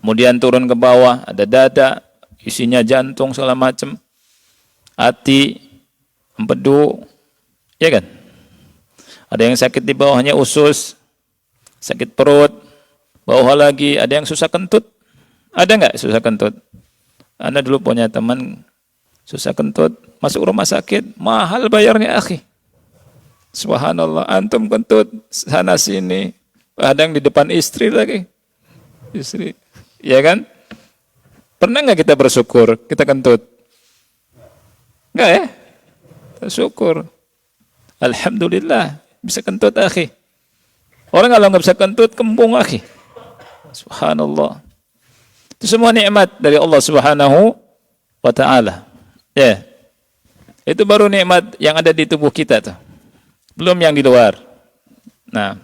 Kemudian turun ke bawah, ada dada, isinya jantung, segala macam. Hati, empedu, ya kan? Ada yang sakit di bawahnya usus, sakit perut, bawah lagi, ada yang susah kentut. Ada nggak susah kentut? Anda dulu punya teman susah kentut, masuk rumah sakit, mahal bayarnya akhi. Subhanallah, antum kentut sana sini, kadang di depan istri lagi. Istri, ya kan? Pernah nggak kita bersyukur kita kentut? Nggak ya? Syukur. Alhamdulillah bisa kentut akhi. Orang kalau nggak bisa kentut kembung akhi. Subhanallah. Itu semua nikmat dari Allah Subhanahu wa taala. Ya. Itu baru nikmat yang ada di tubuh kita tuh. Belum yang di luar. Nah.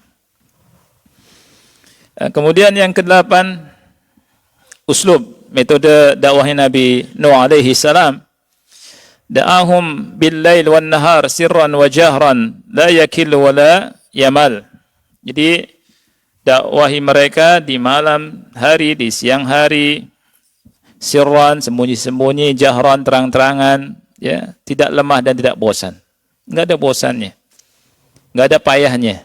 Kemudian yang ke-8, uslub, metode dakwahnya Nabi Nuh alaihi salam. Da'ahum bil-lail wan nahar sirran wa jahran la yakil wa la yamal. Jadi dakwahi mereka di malam hari, di siang hari, sirran, sembunyi-sembunyi, jahran, terang-terangan, ya, tidak lemah dan tidak bosan. Enggak ada bosannya. Enggak ada payahnya.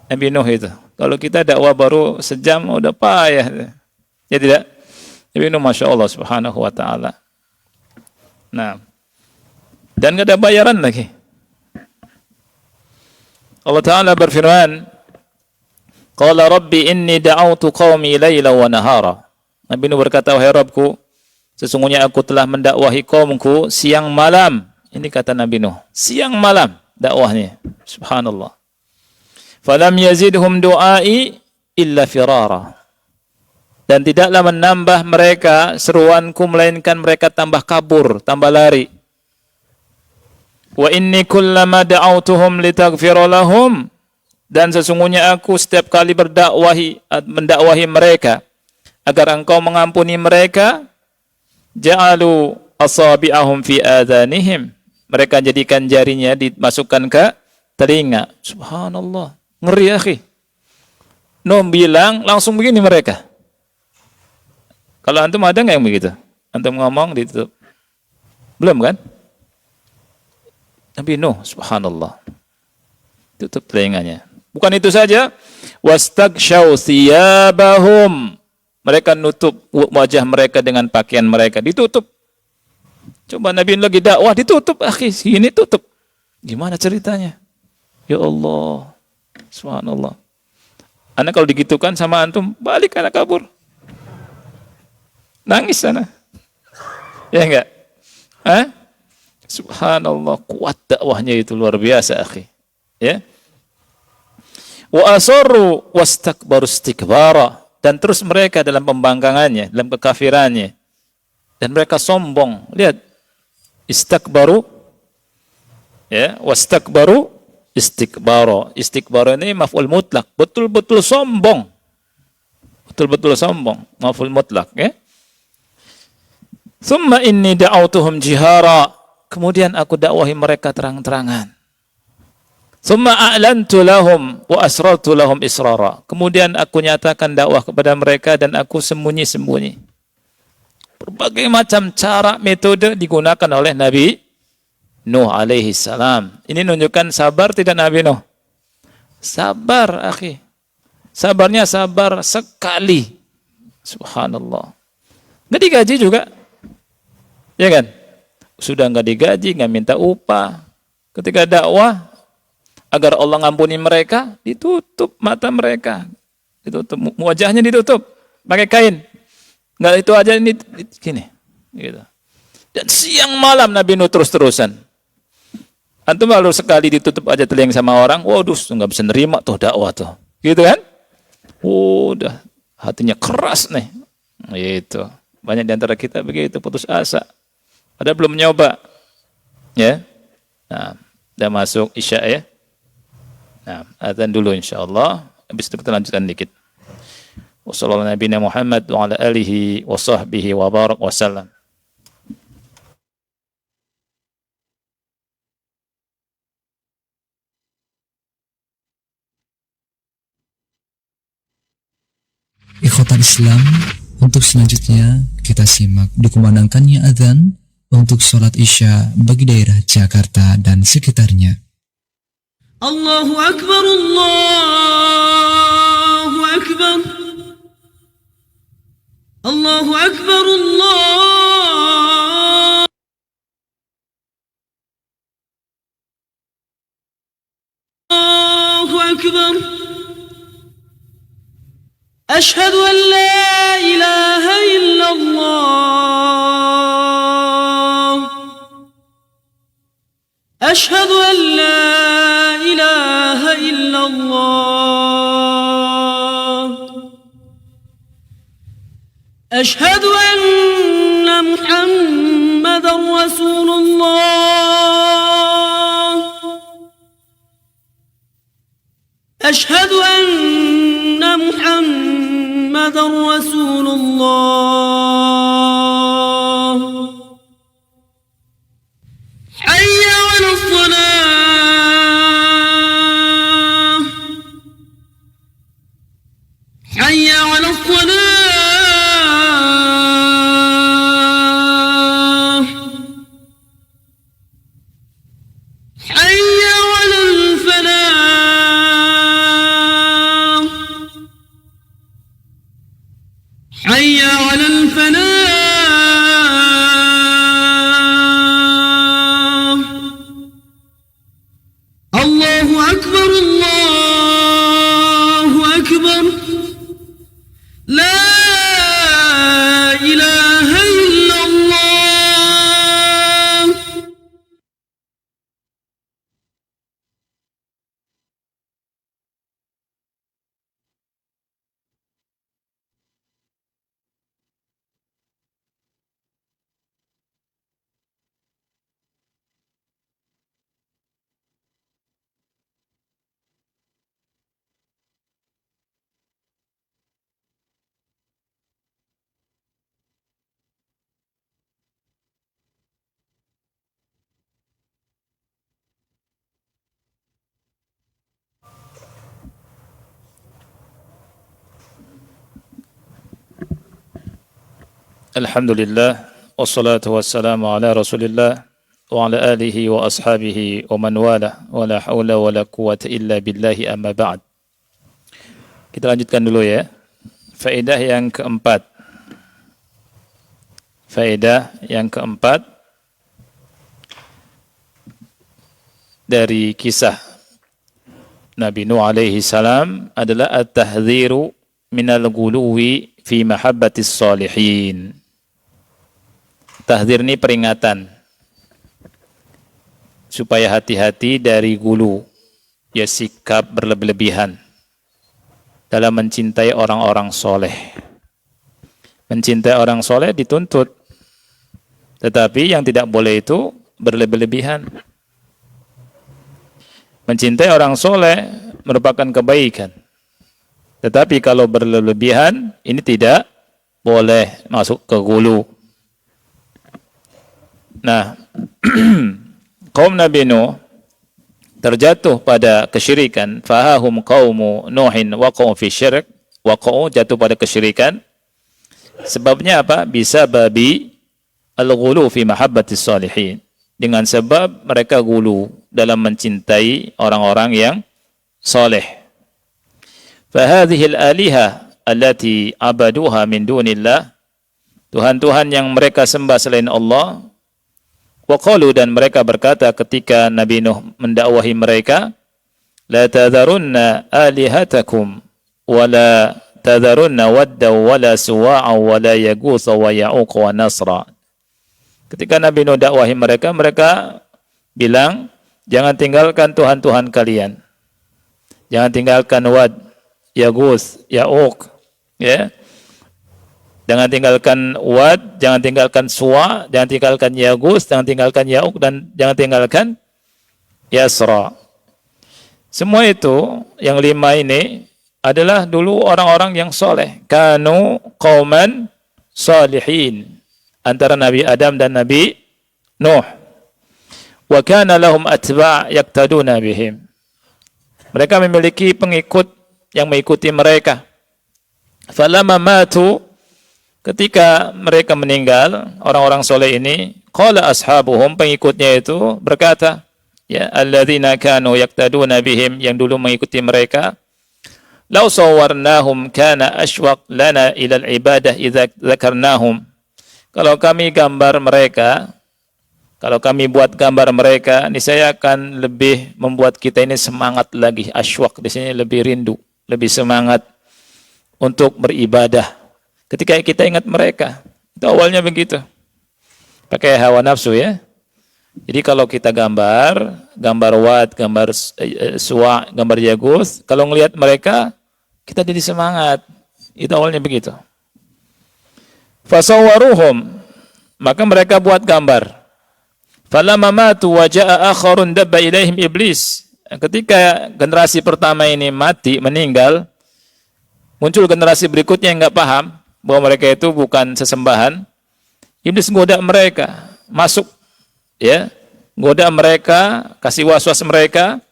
Nabi Nuh itu. Kalau kita dakwah baru sejam udah payah. Ya tidak? Nabi Nuh Masya Allah Subhanahu wa ta'ala. Nah. Dan enggak ada bayaran lagi. Allah Ta'ala berfirman, Qala Rabbi inni da'autu qawmi layla wa nahara. Nabi Nuh berkata, wahai Rabbku, sesungguhnya aku telah mendakwahi kaumku siang malam. Ini kata Nabi Nuh. Siang malam dakwahnya. Subhanallah. Falam yazidhum du'ai illa firara. Dan tidaklah menambah mereka seruanku melainkan mereka tambah kabur, tambah lari. Wa inni kullama da'autuhum litaghfira lahum. Dan sesungguhnya aku setiap kali mendakwahi mereka agar engkau mengampuni mereka, ja'alu asabi'ahum fi adhanihim. Mereka jadikan jarinya dimasukkan ke telinga. Subhanallah. Ngeri akhi. Nuh bilang langsung begini mereka. Kalau antum ada nggak yang begitu? Antum ngomong ditutup. Belum kan? Nabi Nuh, subhanallah. Tutup telinganya. Bukan itu saja. Wastaghshaw thiyabahum. Mereka nutup wajah mereka dengan pakaian mereka. Ditutup. Coba Nabi lagi dakwah ditutup. Akhi, sini tutup. Gimana ceritanya? Ya Allah. Subhanallah. Anak kalau digitukan sama antum, balik anak kabur. Nangis sana. Ya enggak? Hah? Subhanallah, kuat dakwahnya itu luar biasa, akhi. Ya. Wa asarru wastakbaru istikbara, dan terus mereka dalam pembangkangannya, dalam kekafirannya. Dan mereka sombong. Lihat. Istakbaru, ya, wastakbaru istikbara. Istikbara ini maf'ul mutlak, betul-betul sombong. Betul-betul sombong, maf'ul mutlak, ya. Thumma inni da'autuhum jihara. Kemudian aku dakwahi mereka terang-terangan. Thumma a'lantu lahum wa asrartu lahum israra. Kemudian aku nyatakan dakwah kepada mereka dan aku sembunyi-sembunyi. Berbagai macam cara, metode digunakan oleh Nabi Nuh alaihi salam. Ini menunjukkan sabar tidak Nabi Nuh? Sabar, akhi. Sabarnya sabar sekali. Subhanallah. Nggak digaji juga. Ya kan? Sudah nggak digaji, nggak minta upah. Ketika dakwah, agar Allah ngampuni mereka, ditutup mata mereka. Ditutup, wajahnya ditutup. Pakai kain. Nggak itu aja, ini gini. Gitu. Dan siang malam Nabi Nuh terus-terusan. Antum lalu sekali ditutup aja telinga sama orang, waduh, nggak bisa nerima tuh dakwah tuh. Gitu kan? Udah, hatinya keras nih. Gitu. Banyak di antara kita begitu, putus asa. Padahal belum nyoba. Ya. Nah, udah masuk Isya ya. Nah, azan dulu insyaallah. Habis itu kita lanjutkan dikit. Wassallallahu nabiyana Muhammad wa ala alihi wa sahbihi wa barak wasallam. Ikhwatal Islam, untuk selanjutnya kita simak dikumandangkannya azan untuk sholat Isya bagi daerah Jakarta dan sekitarnya. Allahu Akbar, Allahu Akbar, الله أكبر الله أكبر أشهد أن لا إله إلا الله أشهد أن لا إله إلا الله أشهد أن محمدا رسول الله أشهد أن محمدا رسول الله حي على الصلاة حي على الصلاة حي على الفلاح حي على الفلاح الله أكبر الله أكبر لا إله إلا الله Alhamdulillah wassalatu wassalamu ala Rasulillah wa ala alihi wa ashabihi wa man wala wa la haula wa la quwwata illa billahi amma ba'd. Kita lanjutkan dulu ya. Faedah yang keempat. Faedah yang keempat dari kisah Nabi Nuh alaihi salam adalah at-tahdhiru minal ghuluwi fi mahabbatis salihin. Tahdzir ini peringatan supaya hati-hati dari gulu, ya sikap berlebih-lebihan dalam mencintai orang-orang soleh. Mencintai orang soleh dituntut, tetapi yang tidak boleh itu berlebih-lebihan. Mencintai orang soleh merupakan kebaikan, tetapi kalau berlebihan ini tidak boleh masuk ke gulu. Nah, kaum Nabi Nuh terjatuh pada kesyirikan. Fahahum qaumu Nuhin waqa'u fi syirk, waqa'u jatuh pada kesyirikan. Sebabnya apa? Bisa babi al-ghulu fi mahabbatis salihin. Dengan sebab mereka gulu dalam mencintai orang-orang yang soleh. Fahadhil alihah allati abaduha min dunillah, Tuhan-Tuhan yang mereka sembah selain Allah. Waqalu, dan mereka berkata ketika Nabi Nuh mendakwahi mereka, la tadharunna alihatakum wa la tadharunna wadda wa la suwa'a wa la yaghutha wa ya'uq wa nasra. Ketika Nabi Nuh dakwahi mereka, mereka bilang, jangan tinggalkan Tuhan-Tuhan kalian. Jangan tinggalkan Wad, Yaghus, Ya'uq, ya. Jangan tinggalkan Wad, jangan tinggalkan Suwa, jangan tinggalkan Yaghus, jangan tinggalkan Ya'uq, dan jangan tinggalkan Yasra. Semua itu, yang 5 ini, adalah dulu orang-orang yang soleh. Kanu qauman salihin. Antara Nabi Adam dan Nabi Nuh. Wa kana lahum atba' yaktaduna bihim. Mereka memiliki pengikut yang mengikuti mereka. Falamma matu, ketika mereka meninggal, orang-orang soleh ini, qala ashabuhum, pengikutnya itu berkata, ya alladzina kanu yaktaduna bihim, yang dulu mengikuti mereka, Lau sawarnahum kana ashwaq lana ila al-ibadah idza dzakarnahum. Kalau kami gambar mereka, kalau kami buat gambar mereka, niscaya akan lebih membuat kita ini semangat lagi. Ashwaq di sini lebih rindu, lebih semangat untuk beribadah. Ketika kita ingat mereka, itu awalnya begitu. Pakai hawa nafsu ya. Jadi kalau kita gambar Wat, gambar Suwa, gambar Yaguth, kalau ngelihat mereka, kita jadi semangat. Itu awalnya begitu. Fasawwaruhum, maka mereka buat gambar. Falamma matu wa jaa akharun dabba ilaihim iblis. Ketika generasi pertama ini mati, meninggal, muncul generasi berikutnya yang enggak paham bahwa mereka itu bukan sesembahan. Iblis goda mereka, masuk ya, goda mereka, kasih waswas mereka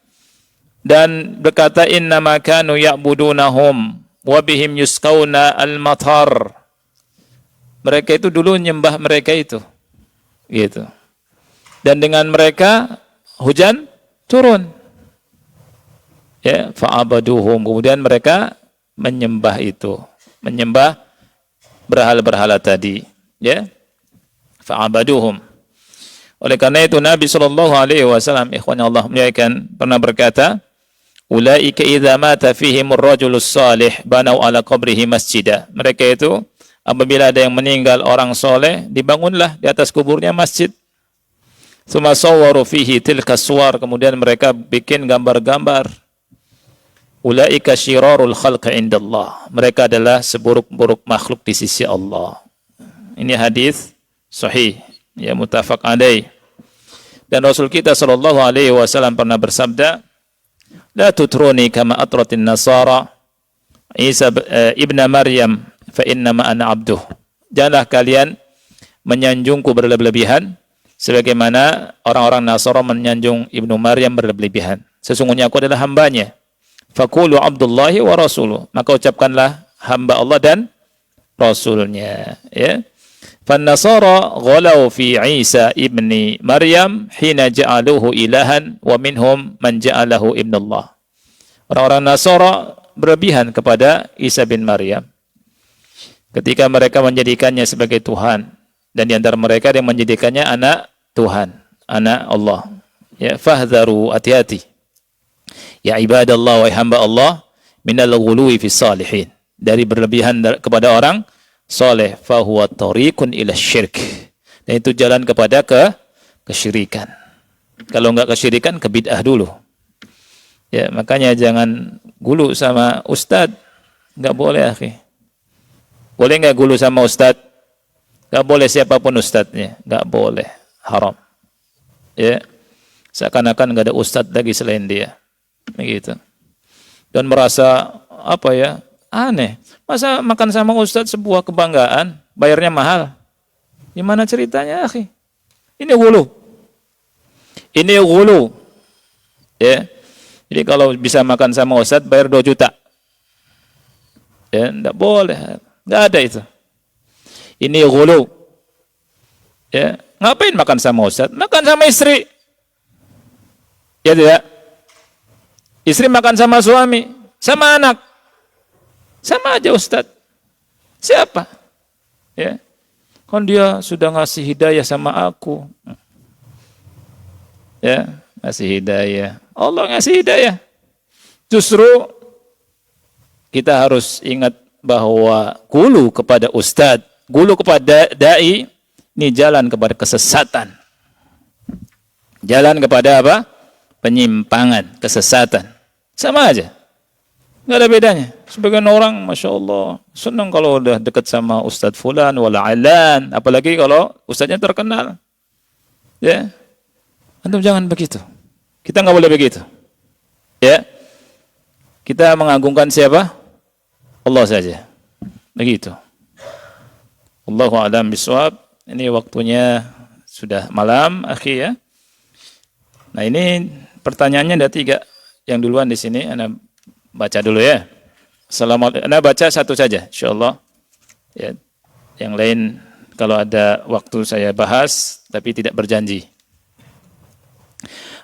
dan berkata innama kanu ya'budunahum wa bihim yusqauna al-matar. Mereka itu dulu nyembah mereka itu. Gitu. Dan dengan mereka hujan turun. Ya, fa'abaduhum. Kemudian mereka menyembah itu, menyembah berhala-berhala tadi, ya. Fa'abaduhum. Oleh karena itu Nabi SAW, ikhwan Allah muliakan, pernah berkata, ulaika idza mata fihimur rajulus salih banau ala qabrihi masjidah. Mereka itu apabila ada yang meninggal orang soleh, dibangunlah di atas kuburnya masjid. Tsumma sawwaru fihi tilka suwar, kemudian mereka bikin gambar-gambar. Ulaika syirarul khalqi indallah. Mereka adalah seburuk-buruk makhluk di sisi Allah. Ini hadis sahih, ya, muttafaq alaih. Dan Rasul kita sallallahu alaihi wasallam pernah bersabda, la tutruni kama atratin nasara Isa ibn Maryam fa innama ana abduh. Janganlah kalian menyanjungku berlebihan sebagaimana orang-orang Nasara menyanjung Ibnu Maryam berlebihan. Sesungguhnya aku adalah hambanya. Faqulu Abdullahi wa rasuluh. Maka ucapkanlah hamba Allah dan Rasulnya. Ya. Fan-Nasara ghalau fi Isa ibni Maryam hina ja'aluhu ilahan wa minhum man ja'alahu ibnullah. Orang-orang Nasara berlebihan kepada Isa bin Maryam ketika mereka menjadikannya sebagai Tuhan, dan di antara mereka yang menjadikannya anak Tuhan, anak Allah. Ya, fahdharu, hati-hati. Ya ibadallah wa hamba Allah minal ghuluwi fi salihin, dari berlebihan kepada orang soleh, fahuwa tariqun ila syirk, dan itu jalan kepada kesyirikan. Kalau enggak kesyirikan, ke bid'ah dulu. Ya, makanya jangan gulu sama ustad. Enggak boleh, akhi. Boleh enggak gulu sama ustad? Enggak boleh, siapapun ustadnya, enggak boleh, haram. Ya. Seakan-akan enggak ada ustad lagi selain dia. Begitu. Dan merasa apa ya? Aneh. Masa makan sama ustadz sebuah kebanggaan, bayarnya mahal? Gimana ceritanya, akhi? Ini ghulu. Ini ghulu. Ya. Jadi kalau bisa makan sama ustadz, bayar 2 juta. Ya, enggak boleh. Enggak ada itu. Ini ghulu. Ya, ngapain makan sama ustadz? Makan sama istri. Ya tidak? Istri makan sama suami, sama anak. Sama aja ustadz. Siapa? Ya. Kan dia sudah ngasih hidayah sama aku. Ya, ngasih hidayah. Allah ngasih hidayah. Justru kita harus ingat bahwa gulu kepada ustadz, gulu kepada dai, ini jalan kepada kesesatan. Jalan kepada apa? Penyimpangan, kesesatan. Sama aja. Nggak ada bedanya. Sebagian orang, Masya Allah, senang kalau udah dekat sama Ustadz Fulan, wala alan. Apalagi kalau Ustadznya terkenal. Ya. Antum jangan begitu. Kita nggak boleh begitu. Ya. Kita mengagungkan siapa? Allah saja. Begitu. Allahu a'lam bishawab. Ini waktunya sudah malam, akhi ya. Nah ini pertanyaannya ada 3. Yang duluan di sini, Anda baca dulu ya. Assalamualaikum. Anda baca satu saja, insyaallah. Ya. Yang lain kalau ada waktu saya bahas, tapi tidak berjanji.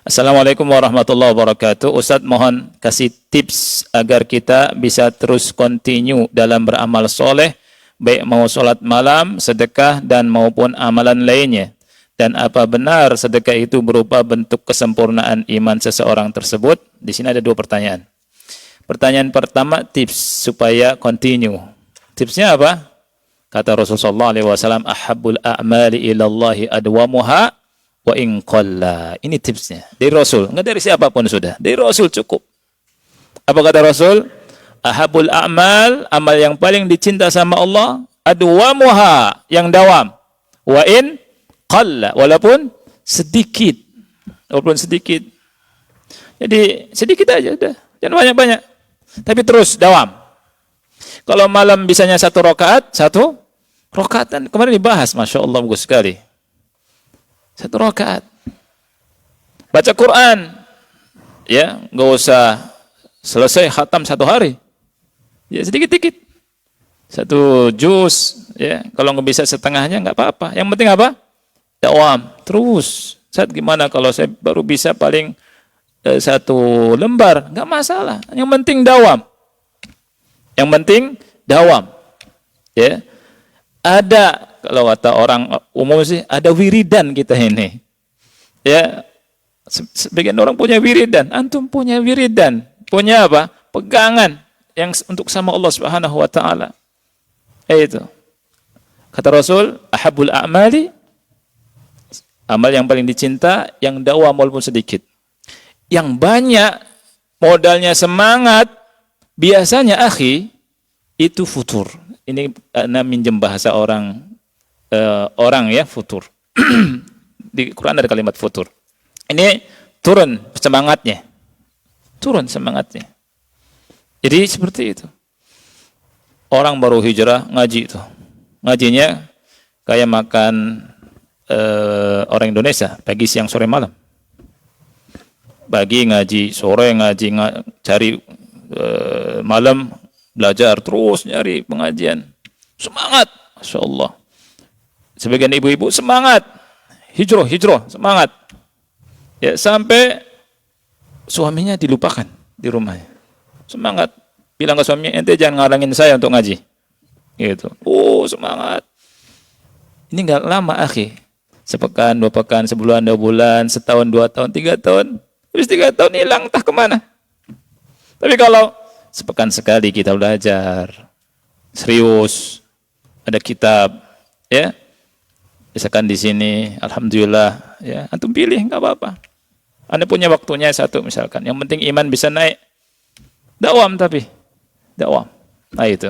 Assalamualaikum warahmatullahi wabarakatuh. Ustadz mohon kasih tips agar kita bisa terus continue dalam beramal soleh, baik mau sholat malam, sedekah, dan maupun amalan lainnya. Dan apa benar sedekah itu berupa bentuk kesempurnaan iman seseorang tersebut? Di sini ada 2 pertanyaan. Pertanyaan pertama, tips supaya continue. Tipsnya apa? Kata Rasulullah SAW, ahabbul a'mali ilallahi adwamuha wa in qalla. Ini tipsnya dari Rasul, enggak dari siapapun sudah. Dari Rasul cukup. Apa kata Rasul? Ahabul a'mal, amal yang paling dicinta sama Allah, adwamuha, yang dawam. Wa in qalla, walaupun sedikit. Walaupun sedikit. Jadi sedikit aja udah. Jangan banyak-banyak. Tapi terus dawam. Kalau malam bisanya 1 rakaat, 1 rakaat. Kemarin dibahas, Masya Allah, bagus sekali. 1 rakaat. Baca Quran. Ya, nggak usah selesai khatam 1 hari. Ya, sedikit-sedikit. 1 juz. Ya, kalau nggak bisa setengahnya nggak apa-apa. Yang penting apa? Dawam. Terus. Saat gimana kalau saya baru bisa paling 1 lembar? Nggak masalah. Yang penting dawam. Yang penting dawam. Ya. Ada, kalau kata orang umum sih, ada wiridan kita ini. Ya, sebagian orang punya wiridan. Antum punya wiridan. Punya apa? Pegangan yang untuk sama Allah Subhanahu wa taala. Itu. Kata Rasul, ahabul a'mali, amal yang paling dicinta, yang dawam walaupun sedikit. Yang banyak modalnya semangat, biasanya akhi itu futur. Ini minjem bahasa orang ya, futur. Di Quran ada kalimat futur. Ini turun semangatnya. Turun semangatnya. Jadi seperti itu. Orang baru hijrah ngaji itu. Ngajinya kayak makan orang Indonesia, pagi, siang, sore, malam. Pagi ngaji, sore ngaji, cari malam belajar, terus nyari pengajian. Semangat, Masya Allah. Sebagian ibu-ibu semangat. Hijrah, semangat. Ya, sampai suaminya dilupakan di rumahnya. Semangat. Bilang ke suaminya, ente jangan ngalangin saya untuk ngaji. Gitu. Semangat. Ini enggak lama, akhi. Sepekan, 2 pekan, sebulan, 2 bulan, setahun, 2 tahun, 3 tahun. Terus 3 tahun hilang, entah kemana. Tapi kalau sepekan sekali kita belajar, serius, ada kitab, ya, misalkan di sini, alhamdulillah, ya, antum pilih, nggak apa-apa. Anda punya waktunya 1 misalkan, yang penting iman bisa naik, dakwam tapi, dakwam. Nah itu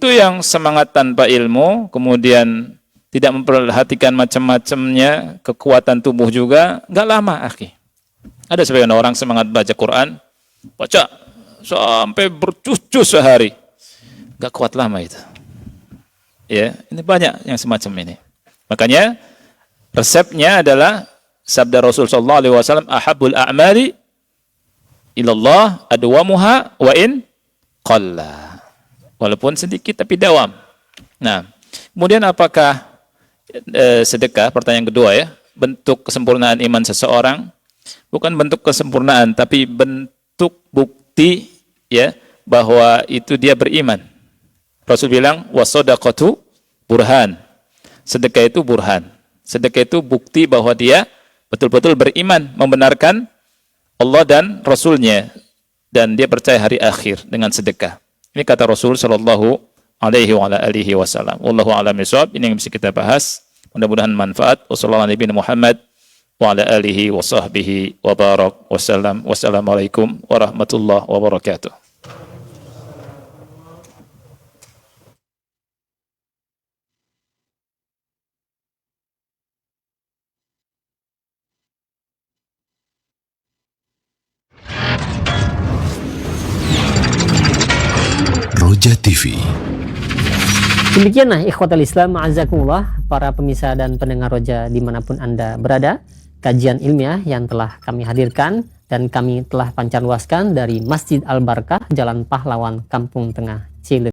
yang semangat tanpa ilmu, kemudian tidak memperhatikan macam-macamnya, kekuatan tubuh juga, nggak lama, akhi. Ada sebagian orang semangat baca Quran, baca sampai berjus-jus sehari. Gak kuat lama itu. Ya, ini banyak yang semacam ini. Makanya resepnya adalah sabda Rasul sallallahu alaihi wasallam, ahabul a'mali ilallah adwamuha wa in qalla. Walaupun sedikit tapi dawam. Nah, kemudian apakah sedekah? Pertanyaan kedua ya. Bentuk kesempurnaan iman seseorang, bukan bentuk kesempurnaan tapi bentuk bukti ya bahwa itu dia beriman. Rasul bilang wasodaqatu burhan. Sedekah itu burhan. Sedekah itu bukti bahwa dia betul-betul beriman, membenarkan Allah dan Rasulnya, dan dia percaya hari akhir dengan sedekah. Ini kata Rasul sallallahu alaihi wasallam. Wallahu a'lam bishawab. Ini yang bisa kita bahas. Mudah-mudahan manfaat. Wassalamualaikum warahmatullahi wabarakatuh. Wassalamualaikum warahmatullahi wabarakatuh. Roja TV. Demikianlah ikhwatal Islam ma'azakumullah, para pemirsa dan pendengar Roja dimanapun Anda berada, kajian ilmiah yang telah kami hadirkan dan kami telah pancarluaskan dari Masjid Al-Barakah, Jalan Pahlawan, Kampung Tengah, Cilegon.